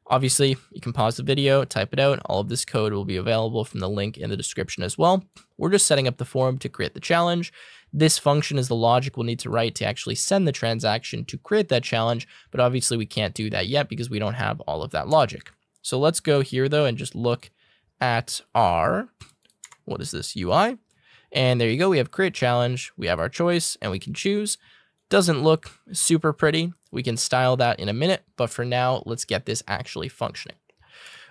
Obviously, you can pause the video, type it out. All of this code will be available from the link in the description as well. We're just setting up the form to create the challenge. This function is the logic we'll need to write to actually send the transaction to create that challenge, but obviously we can't do that yet because we don't have all of that logic. So let's go here though and just look at our, what is this, UI? And there you go, we have create challenge, we have our choice, and we can choose. Doesn't look super pretty. We can style that in a minute, but for now, let's get this actually functioning.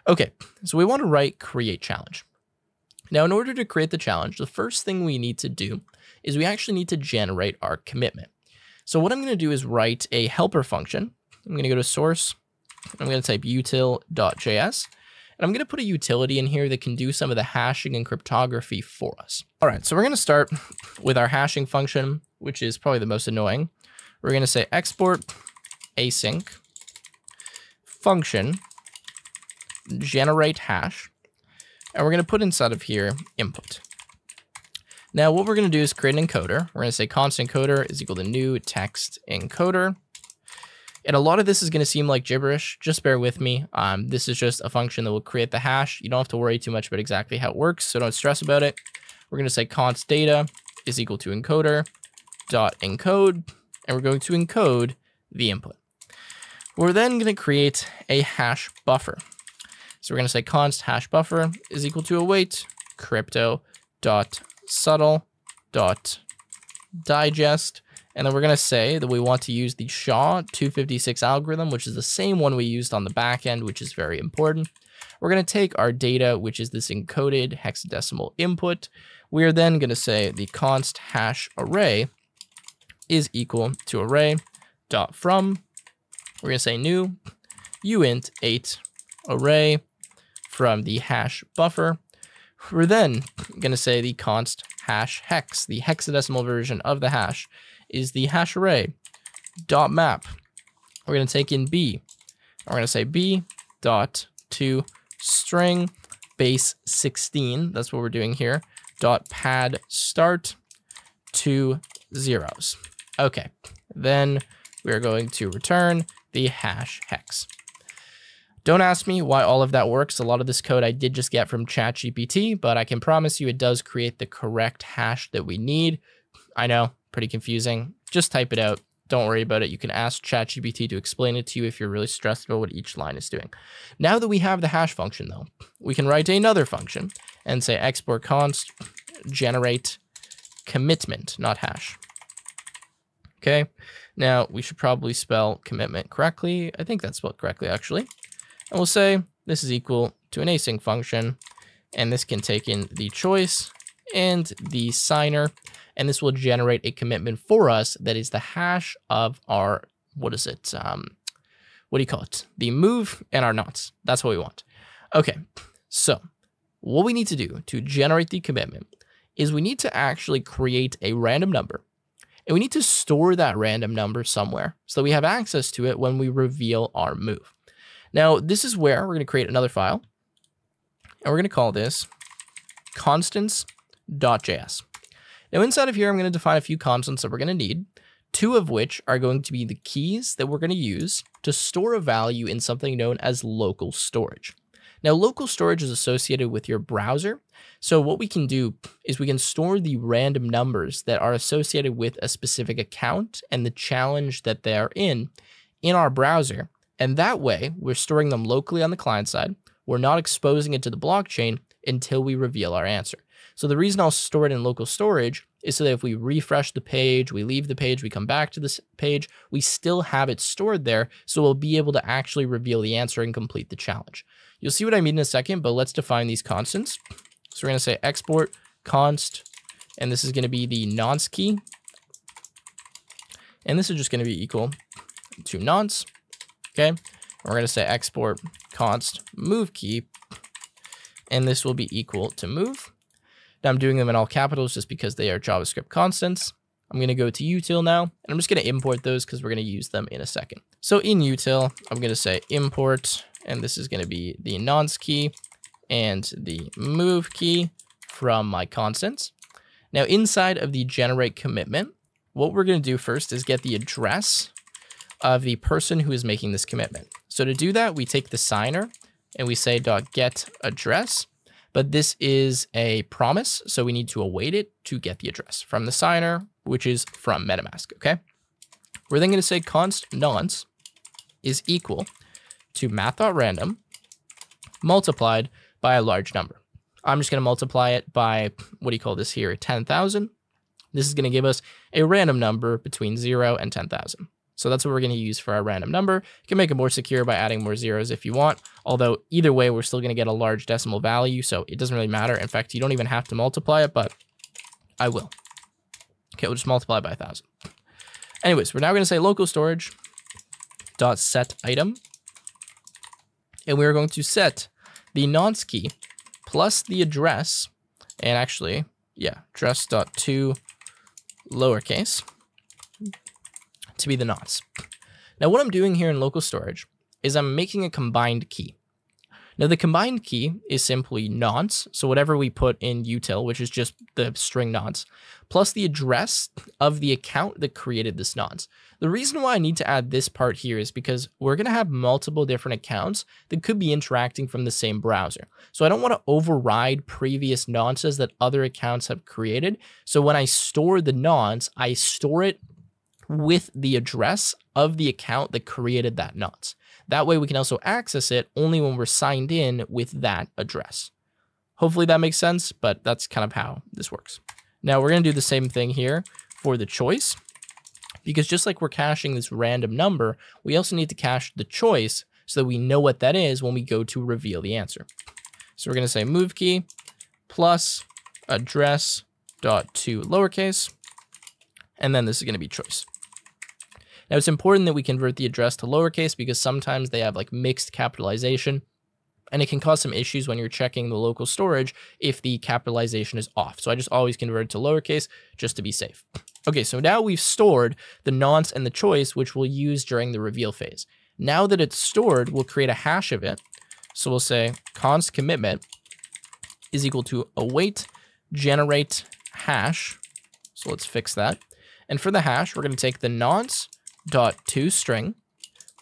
Okay, so we want to write create challenge. Now, in order to create the challenge, the first thing we need to do is we actually need to generate our commitment. So what I'm going to do is write a helper function. I'm going to go to source. I'm going to type util.js, and I'm going to put a utility in here that can do some of the hashing and cryptography for us. All right, so we're going to start with our hashing function, which is probably the most annoying. We're going to say export async function generate hash, and we're going to put inside of here input. Now what we're going to do is create an encoder. We're going to say const encoder is equal to new text encoder. And a lot of this is going to seem like gibberish. Just bear with me. This is just a function that will create the hash. You don't have to worry too much about exactly how it works, so don't stress about it. We're going to say const data is equal to encoder dot encode, and we're going to encode the input. We're then going to create a hash buffer. So we're going to say const hash buffer is equal to await crypto dot subtle dot digest, and then we're going to say that we want to use the SHA-256 algorithm, which is the same one we used on the back end, which is very important. We're going to take our data, which is this encoded hexadecimal input. We are then going to say the const hash array is equal to array dot from. We're going to say new uint 8 array from the hash buffer. We're then going to say the const hash hex, the hexadecimal version of the hash, is the hash array dot map. We're going to take in b. We're going to say b dot to string base 16. That's what we're doing here. Dot pad start to zeros. Okay, then we are going to return the hash hex. Don't ask me why all of that works. A lot of this code I did just get from ChatGPT, but I can promise you it does create the correct hash that we need. I know, pretty confusing. Just type it out. Don't worry about it. You can ask ChatGPT to explain it to you if you're really stressed about what each line is doing. Now that we have the hash function though, we can write another function and say export const generate commitment, not hash. Okay, now we should probably spell commitment correctly. I think that's spelled correctly actually. And we'll say this is equal to an async function, and this can take in the choice and the signer, and this will generate a commitment for us that is the hash of our, what is it? What do you call it? The move and our nots. That's what we want. Okay, so what we need to do to generate the commitment is we need to actually create a random number, and we need to store that random number somewhere so that we have access to it when we reveal our move. Now, this is where we're going to create another file, and we're going to call this constants.js. Now inside of here, I'm going to define a few constants that we're going to need, 2 of which are going to be the keys that we're going to use to store a value in something known as local storage. Now, local storage is associated with your browser. So what we can do is we can store the random numbers that are associated with a specific account and the challenge that they are in our browser. And that way, we're storing them locally on the client side. We're not exposing it to the blockchain until we reveal our answer. So the reason I'll store it in local storage is so that if we refresh the page, we leave the page, we come back to this page, we still have it stored there. So we'll be able to actually reveal the answer and complete the challenge. You'll see what I mean in a second, but let's define these constants. So we're going to say export const, and this is going to be the nonce key. And this is just going to be equal to nonce. Okay. And we're going to say export const move key, and this will be equal to move. Now I'm doing them in all capitals just because they are JavaScript constants. I'm going to go to util now, and I'm just going to import those because we're going to use them in a second. So in util, I'm going to say import, and this is going to be the nonce key and the move key from my constants. Now inside of the generate commitment, what we're going to do first is get the address of the person who is making this commitment. So to do that, we take the signer and we say .get address, but this is a promise, so we need to await it to get the address from the signer, which is from Metamask, okay? We're then going to say const nonce is equal to math.random multiplied by a large number. I'm just going to multiply it by, what do you call this here, 10,000. This is going to give us a random number between 0 and 10,000. So that's what we're going to use for our random number. You can make it more secure by adding more zeros if you want, although either way, we're still going to get a large decimal value, so it doesn't really matter. In fact, you don't even have to multiply it, but I will. Okay, we'll just multiply by 1,000. Anyways, we're now going to say local storage dot set item, and we're going to set the nonce key plus the address, and actually, yeah, address.to lowercase to be the nonce. Now what I'm doing here in local storage is I'm making a combined key. Now the combined key is simply nonce, so whatever we put in util, which is just the string nonce, plus the address of the account that created this nonce. The reason why I need to add this part here is because we're going to have multiple different accounts that could be interacting from the same browser. So I don't want to override previous nonces that other accounts have created. So when I store the nonce, I store it with the address of the account that created that nonce. That way we can also access it only when we're signed in with that address. Hopefully that makes sense, but that's kind of how this works. Now we're going to do the same thing here for the choice, because just like we're caching this random number, we also need to cache the choice so that we know what that is when we go to reveal the answer. So we're going to say move key plus address dot to lowercase, and then this is going to be choice. Now it's important that we convert the address to lowercase because sometimes they have like mixed capitalization, and it can cause some issues when you're checking the local storage if the capitalization is off. So I just always convert it to lowercase just to be safe. Okay, so now we've stored the nonce and the choice, which we'll use during the reveal phase. Now that it's stored, we'll create a hash of it. So we'll say const commitment is equal to await generate hash. So let's fix that. And for the hash, we're going to take the nonce dot to string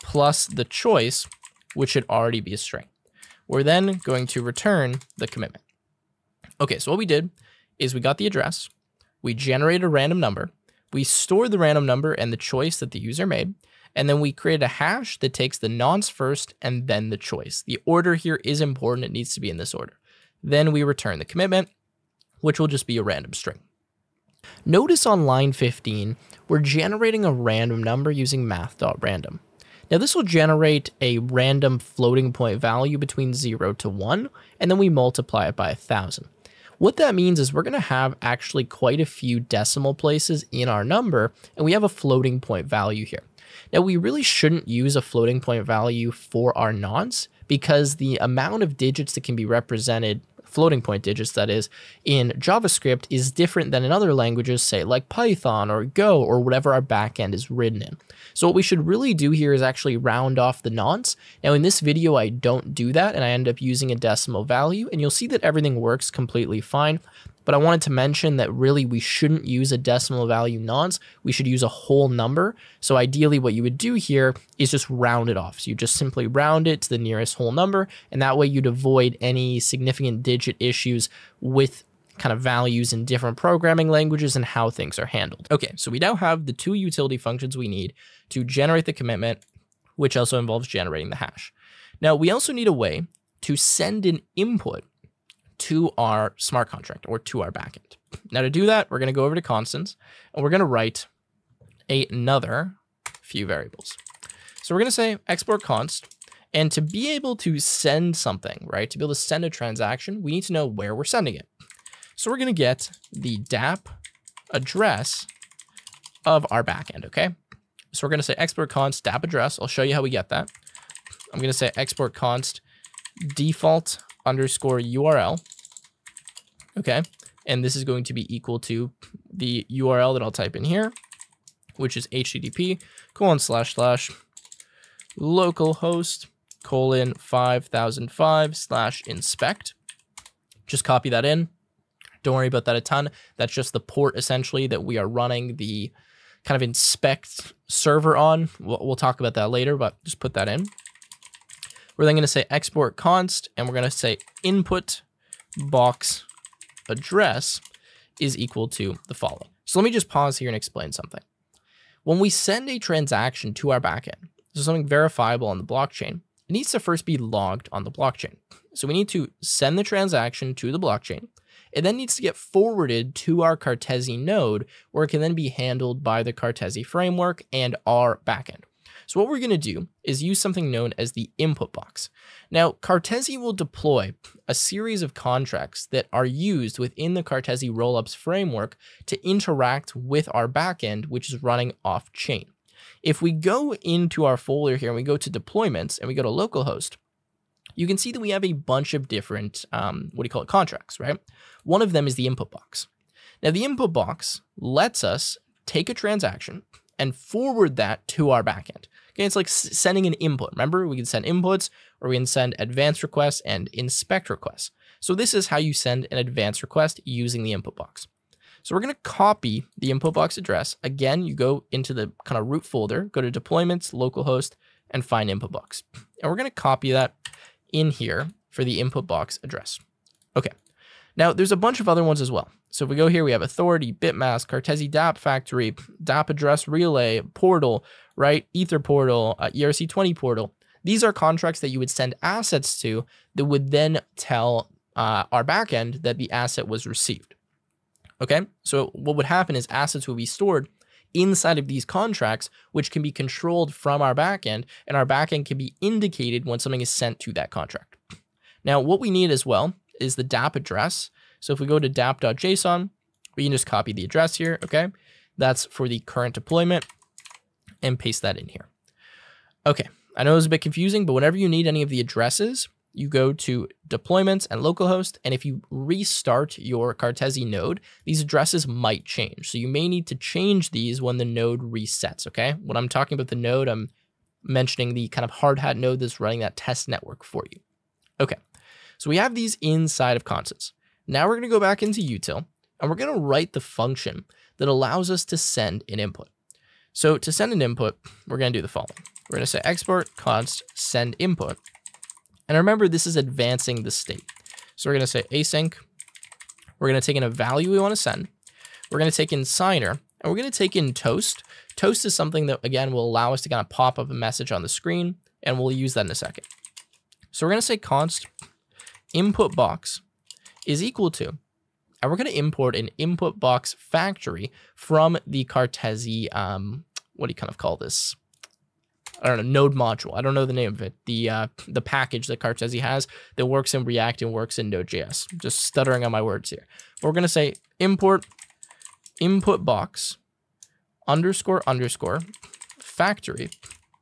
plus the choice, which should already be a string. We're then going to return the commitment. Okay, so what we did is we got the address, we generated a random number, we stored the random number and the choice that the user made, and then we created a hash that takes the nonce first and then the choice. The order here is important. It needs to be in this order. Then we return the commitment, which will just be a random string. Notice on line 15, we're generating a random number using math.random. Now this will generate a random floating point value between 0 to 1, and then we multiply it by 1,000. What that means is we're going to have actually quite a few decimal places in our number, and we have a floating point value here. Now we really shouldn't use a floating point value for our nonce because the amount of digits that can be represented, floating point digits that is, in JavaScript is different than in other languages, say like Python or Go or whatever our backend is written in. So what we should really do here is actually round off the nonce. Now in this video, I don't do that and I end up using a decimal value, and you'll see that everything works completely fine. but I wanted to mention that really we shouldn't use a decimal value nonce. We should use a whole number. So ideally what you would do here is just round it off. So you just simply round it to the nearest whole number, and that way you'd avoid any significant digit issues with kind of values in different programming languages and how things are handled. Okay, so we now have the two utility functions we need to generate the commitment, which also involves generating the hash. Now, we also need a way to send an input to our smart contract or to our backend. Now, to do that, we're going to go over to constants and we're going to write another few variables. So we're going to say export const, and to be able to send something, right, to be able to send a transaction, we need to know where we're sending it. So we're going to get the DApp address of our backend, okay? So we're going to say export const DApp address. I'll show you how we get that. I'm going to say export const default underscore URL, okay? And this is going to be equal to the URL that I'll type in here, which is http://localhost:5005/inspect. Just copy that in. Don't worry about that a ton. That's just the port essentially that we are running the kind of inspect server on. We'll talk about that later, but just put that in. We're then going to say export const, and we're going to say input box address is equal to the following. So let me just pause here and explain something. When we send a transaction to our backend, so something verifiable on the blockchain, it needs to first be logged on the blockchain. So we need to send the transaction to the blockchain. It then needs to get forwarded to our Cartesi node, where it can then be handled by the Cartesi framework and our backend. So what we're going to do is use something known as the input box. Now, Cartesi will deploy a series of contracts that are used within the Cartesi Rollups framework to interact with our backend, which is running off-chain. If we go into our folder here and we go to deployments and we go to localhost, you can see that we have a bunch of different, contracts, right? One of them is the input box. Now, the input box lets us take a transaction and forward that to our backend. Okay, it's like sending an input. Remember, we can send inputs, or we can send advanced requests and inspect requests. So this is how you send an advanced request using the input box. So we're going to copy the input box address. Again, you go into the kind of root folder, go to deployments, localhost, and find input box. And we're going to copy that in here for the input box address. Okay. Now there's a bunch of other ones as well. So if we go here, we have authority, bitmask, Cartesi DApp factory, DApp address relay, portal, right? Ether portal, ERC20 portal. These are contracts that you would send assets to that would then tell our backend that the asset was received. Okay. So what would happen is assets will be stored inside of these contracts, which can be controlled from our backend, and our backend can be indicated when something is sent to that contract. Now, what we need as well is the DApp address. So if we go to dapp.json, we can just copy the address here, okay? That's for the current deployment, and paste that in here. Okay, I know it was a bit confusing, but whenever you need any of the addresses, you go to deployments and localhost, and if you restart your Cartesi node, these addresses might change. So you may need to change these when the node resets, okay? When I'm talking about the node, I'm mentioning the kind of hard hat node that's running that test network for you. Okay, so we have these inside of constants. Now we're going to go back into util, and we're going to write the function that allows us to send an input. So to send an input, we're going to do the following. We're going to say export const send input. And remember, this is advancing the state. So we're going to say async. We're going to take in a value we want to send. We're going to take in signer, and we're going to take in toast. Toast is something that, again, will allow us to kind of pop up a message on the screen, and we'll use that in a second. So we're going to say const input box is equal to, and we're going to import an input box factory from the Cartesi, what do you kind of call this? I don't know, node module. I don't know the name of it. The package that Cartesi has that works in React and works in Node.js. I'm just stuttering on my words here. But we're going to say import input box underscore factory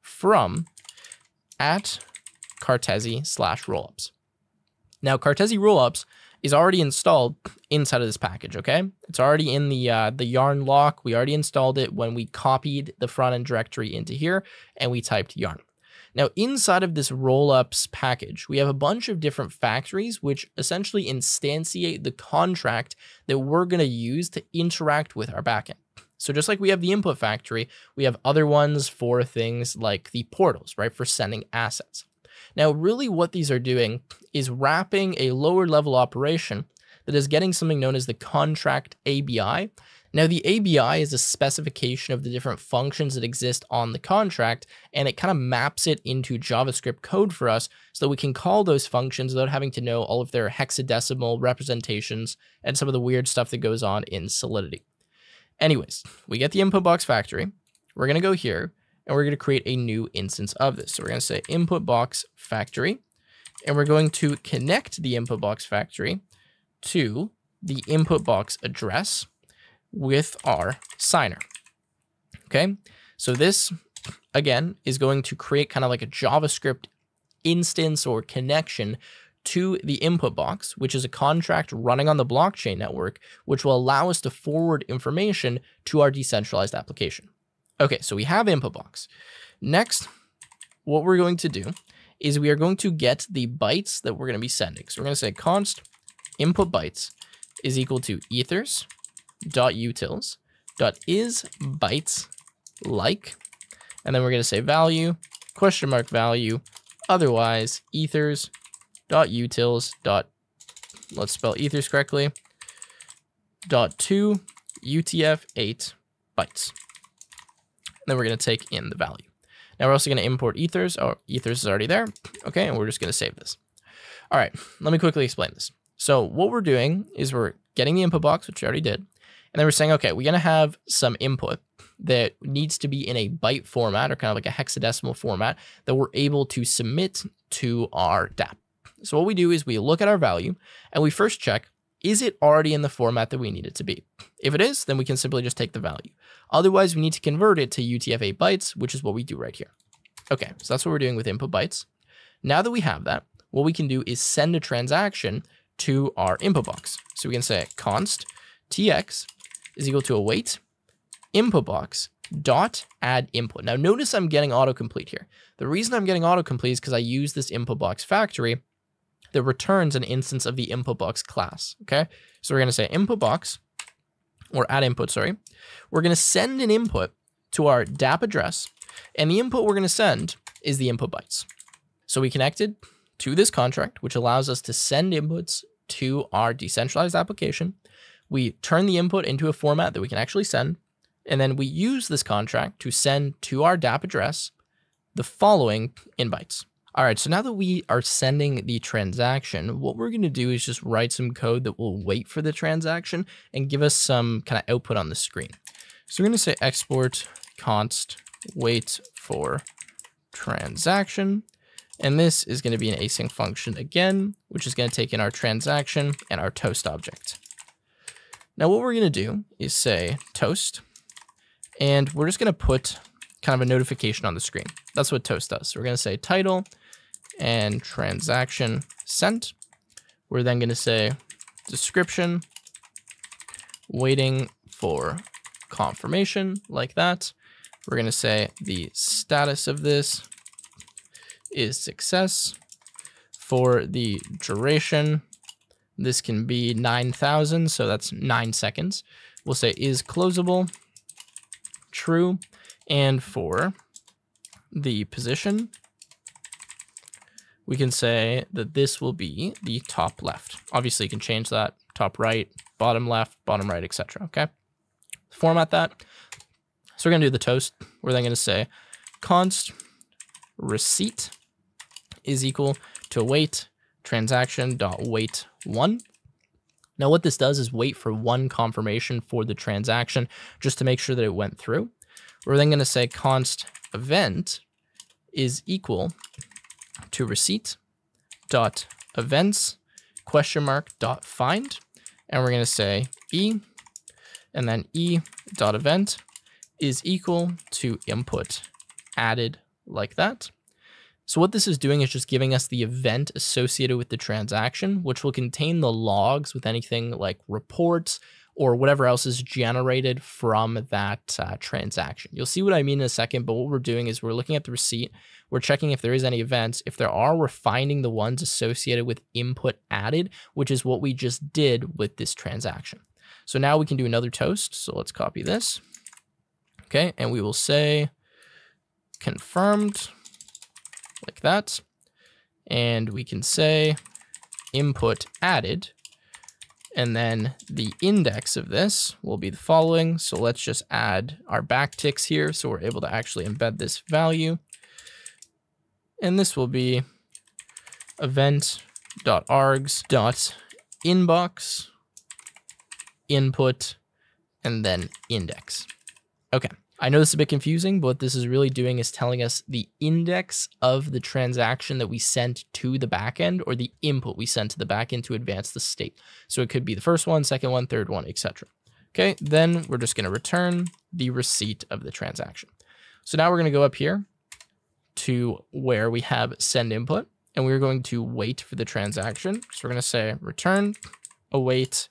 from at Cartesi/rollups. Now, Cartesi Rollups is already installed inside of this package, okay? It's already in the yarn lock. We already installed it when we copied the front end directory into here and we typed yarn. Now, inside of this rollups package, we have a bunch of different factories which essentially instantiate the contract that we're going to use to interact with our backend. So just like we have the input factory, we have other ones for things like the portals, right, for sending assets. Now, really what these are doing is wrapping a lower level operation that is getting something known as the contract ABI. Now, the ABI is a specification of the different functions that exist on the contract, and it kind of maps it into JavaScript code for us so that we can call those functions without having to know all of their hexadecimal representations and some of the weird stuff that goes on in Solidity. Anyways, we get the input box factory. We're going to go here and we're going to create a new instance of this. So we're going to say input box factory, and we're going to connect the input box factory to the input box address with our signer. Okay, so this again is going to create kind of like a JavaScript instance or connection to the input box, which is a contract running on the blockchain network, which will allow us to forward information to our decentralized application. Okay, so we have input box. Next, what we're going to do is we are going to get the bytes that we're going to be sending. So we're going to say const input bytes is equal to ethers.utils.isBytes like, and then we're going to say value, question mark value, otherwise ethers.utils. Let's spell ethers correctly, .to UTF-8 bytes. Then we're going to take in the value. Now we're also going to import ethers. Oh, ethers is already there. Okay, and we're just going to save this. All right, let me quickly explain this. So what we're doing is we're getting the input box, which we already did. And then we're saying, okay, we're going to have some input that needs to be in a byte format or kind of like a hexadecimal format that we're able to submit to our DApp. So what we do is we look at our value and we first check, is it already in the format that we need it to be? If it is, then we can simply just take the value. Otherwise, we need to convert it to UTF-8 bytes, which is what we do right here. Okay, so that's what we're doing with input bytes. Now that we have that, what we can do is send a transaction to our input box. So we can say const tx is equal to await input box dot add input. Now notice I'm getting autocomplete here. The reason I'm getting autocomplete is because I use this input box factory that returns an instance of the input box class. Okay, so we're going to say input box or add input, sorry. We're going to send an input to our DApp address, and the input we're going to send is the input bytes. So we connected to this contract, which allows us to send inputs to our decentralized application. We turn the input into a format that we can actually send, and then we use this contract to send to our DApp address the following in bytes. All right, so now that we are sending the transaction, what we're going to do is just write some code that will wait for the transaction and give us some kind of output on the screen. So we're going to say export const wait for transaction. And this is going to be an async function again, which is going to take in our transaction and our toast object. Now what we're going to do is say toast, and we're just going to put kind of a notification on the screen. That's what toast does. So we're going to say title and transaction sent. We're then going to say description, waiting for confirmation, like that. We're going to say the status of this is success. For the duration, this can be 9,000, so that's 9 seconds. We'll say is closable, true. And for the position, we can say that this will be the top left. Obviously, you can change that, top right, bottom left, bottom right, etc. Okay, format that. So we're going to do the toast. We're then going to say const receipt is equal to await transaction.wait1. Now what this does is wait for one confirmation for the transaction just to make sure that it went through. We're then going to say const event is equal to receipt dot events question mark dot find, and we're going to say e, and then e dot event is equal to input added, like that. So what this is doing is just giving us the event associated with the transaction, which will contain the logs with anything like reports or whatever else is generated from that transaction. You'll see what I mean in a second, but what we're doing is we're looking at the receipt. We're checking if there is any events. If there are, we're finding the ones associated with input added, which is what we just did with this transaction. So now we can do another toast. So let's copy this. Okay, and we will say confirmed like that. And we can say input added. And then the index of this will be the following. So let's just add our backticks here so we're able to actually embed this value. And this will be event.args.inbox input and then index. Okay. I know this is a bit confusing, but what this is really doing is telling us the index of the transaction that we sent to the backend, or the input we sent to the backend to advance the state. So it could be the first one, second one, third one, etc. Okay, then we're just going to return the receipt of the transaction. So now we're going to go up here to where we have send input, and we're going to wait for the transaction. So we're going to say return await,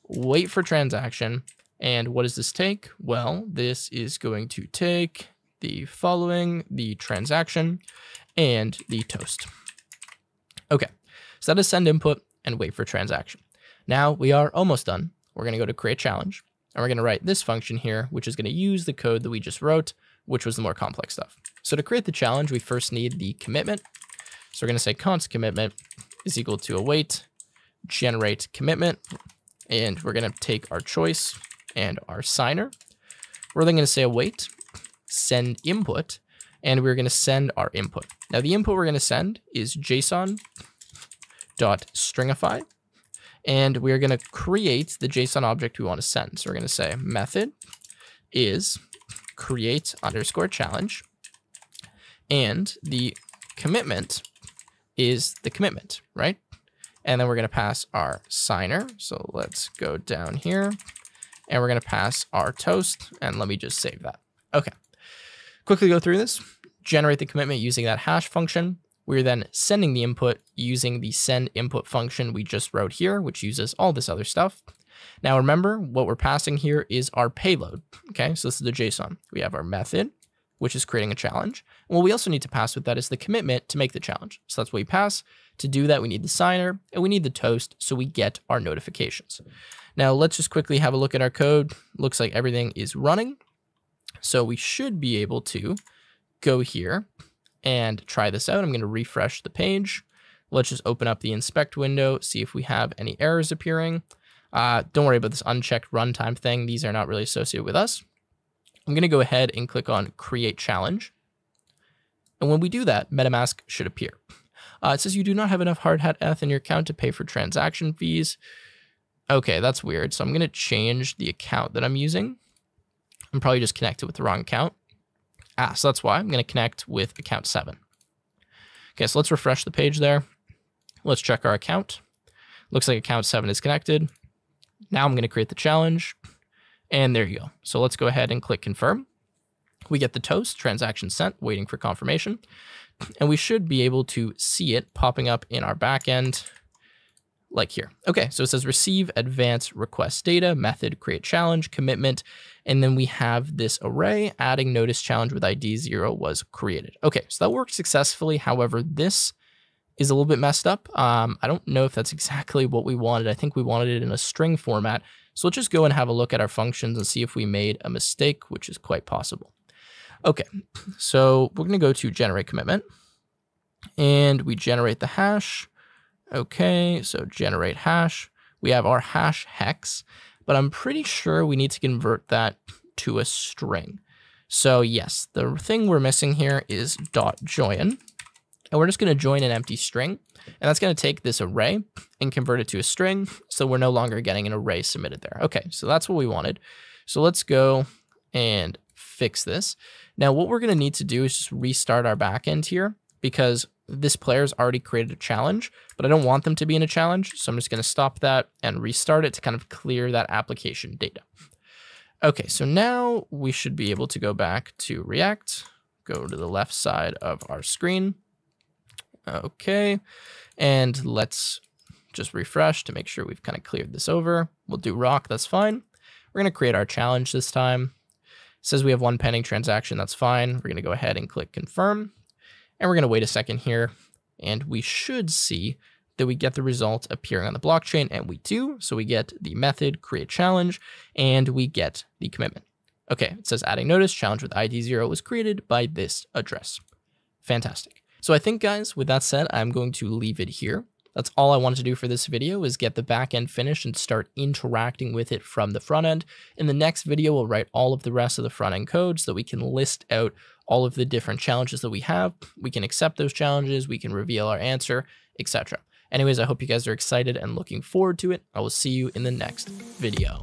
wait for transaction. And what does this take? Well, this is going to take the following, the transaction and the toast. Okay, so that is send input and wait for transaction. Now we are almost done. We're going to go to create challenge, and we're going to write this function here, which is going to use the code that we just wrote, which was the more complex stuff. So to create the challenge, we first need the commitment. So we're going to say const commitment is equal to await generate commitment, and we're going to take our choice and our signer. We're then going to say await send input, and we're going to send our input. Now the input we're going to send is JSON.stringify, and we're going to create the JSON object we want to send. So we're going to say method is create _ challenge, and the commitment is the commitment, right? And then we're going to pass our signer. So let's go down here. And we're going to pass our toast, and let me just save that. Okay, quickly go through this. Generate the commitment using that hash function. We're then sending the input using the send input function we just wrote here, which uses all this other stuff. Now remember, what we're passing here is our payload. Okay, so this is the JSON. We have our method, which is creating a challenge. And what we also need to pass with that is the commitment to make the challenge. So that's what we pass. To do that, we need the signer and we need the toast so we get our notifications. Now let's just quickly have a look at our code. Looks like everything is running. So we should be able to go here and try this out. I'm going to refresh the page. Let's just open up the inspect window, see if we have any errors appearing. Don't worry about this unchecked runtime thing. These are not really associated with us. I'm going to go ahead and click on create challenge. And when we do that, MetaMask should appear. It says you do not have enough hard hat ETH in your account to pay for transaction fees. Okay, that's weird. So I'm going to change the account that I'm using. I'm probably just connected with the wrong account. So that's why I'm going to connect with account 7. Okay, so let's refresh the page there. Let's check our account. Looks like account 7 is connected. Now I'm going to create the challenge. And there you go. So let's go ahead and click confirm. We get the toast, transaction sent, waiting for confirmation. And we should be able to see it popping up in our backend like here. Okay, so it says receive advance request data, method create challenge, commitment, and then we have this array adding notice challenge with ID 0 was created. Okay, so that worked successfully. However, this is a little bit messed up. I don't know if that's exactly what we wanted. I think we wanted it in a string format. So let's just go and have a look at our functions and see if we made a mistake, which is quite possible. Okay, so we're going to go to generate commitment, and we generate the hash. Okay, so generate hash. We have our hash hex, but I'm pretty sure we need to convert that to a string. So yes, the thing we're missing here is .join, and we're just going to join an empty string, and that's going to take this array and convert it to a string, so we're no longer getting an array submitted there. Okay, so that's what we wanted. So let's go and fix this. Now what we're going to need to do is just restart our backend here, because this player's already created a challenge, but I don't want them to be in a challenge. So I'm just going to stop that and restart it to kind of clear that application data. Okay, so now we should be able to go back to React, go to the left side of our screen. Okay, and let's just refresh to make sure we've kind of cleared this over. We'll do rock, that's fine. We're going to create our challenge this time. It says we have one pending transaction, that's fine. We're going to go ahead and click confirm. And we're going to wait a second here. And we should see that we get the result appearing on the blockchain, and we do. So we get the method create challenge, and we get the commitment. Okay, it says adding notice, challenge with ID 0 was created by this address. Fantastic. So I think, guys, with that said, I'm going to leave it here. That's all I wanted to do for this video, is get the backend finished and start interacting with it from the front end. In the next video, we'll write all of the rest of the front end code so that we can list out all of the different challenges that we have. We can accept those challenges, we can reveal our answer, etc. Anyways, I hope you guys are excited and looking forward to it. I will see you in the next video.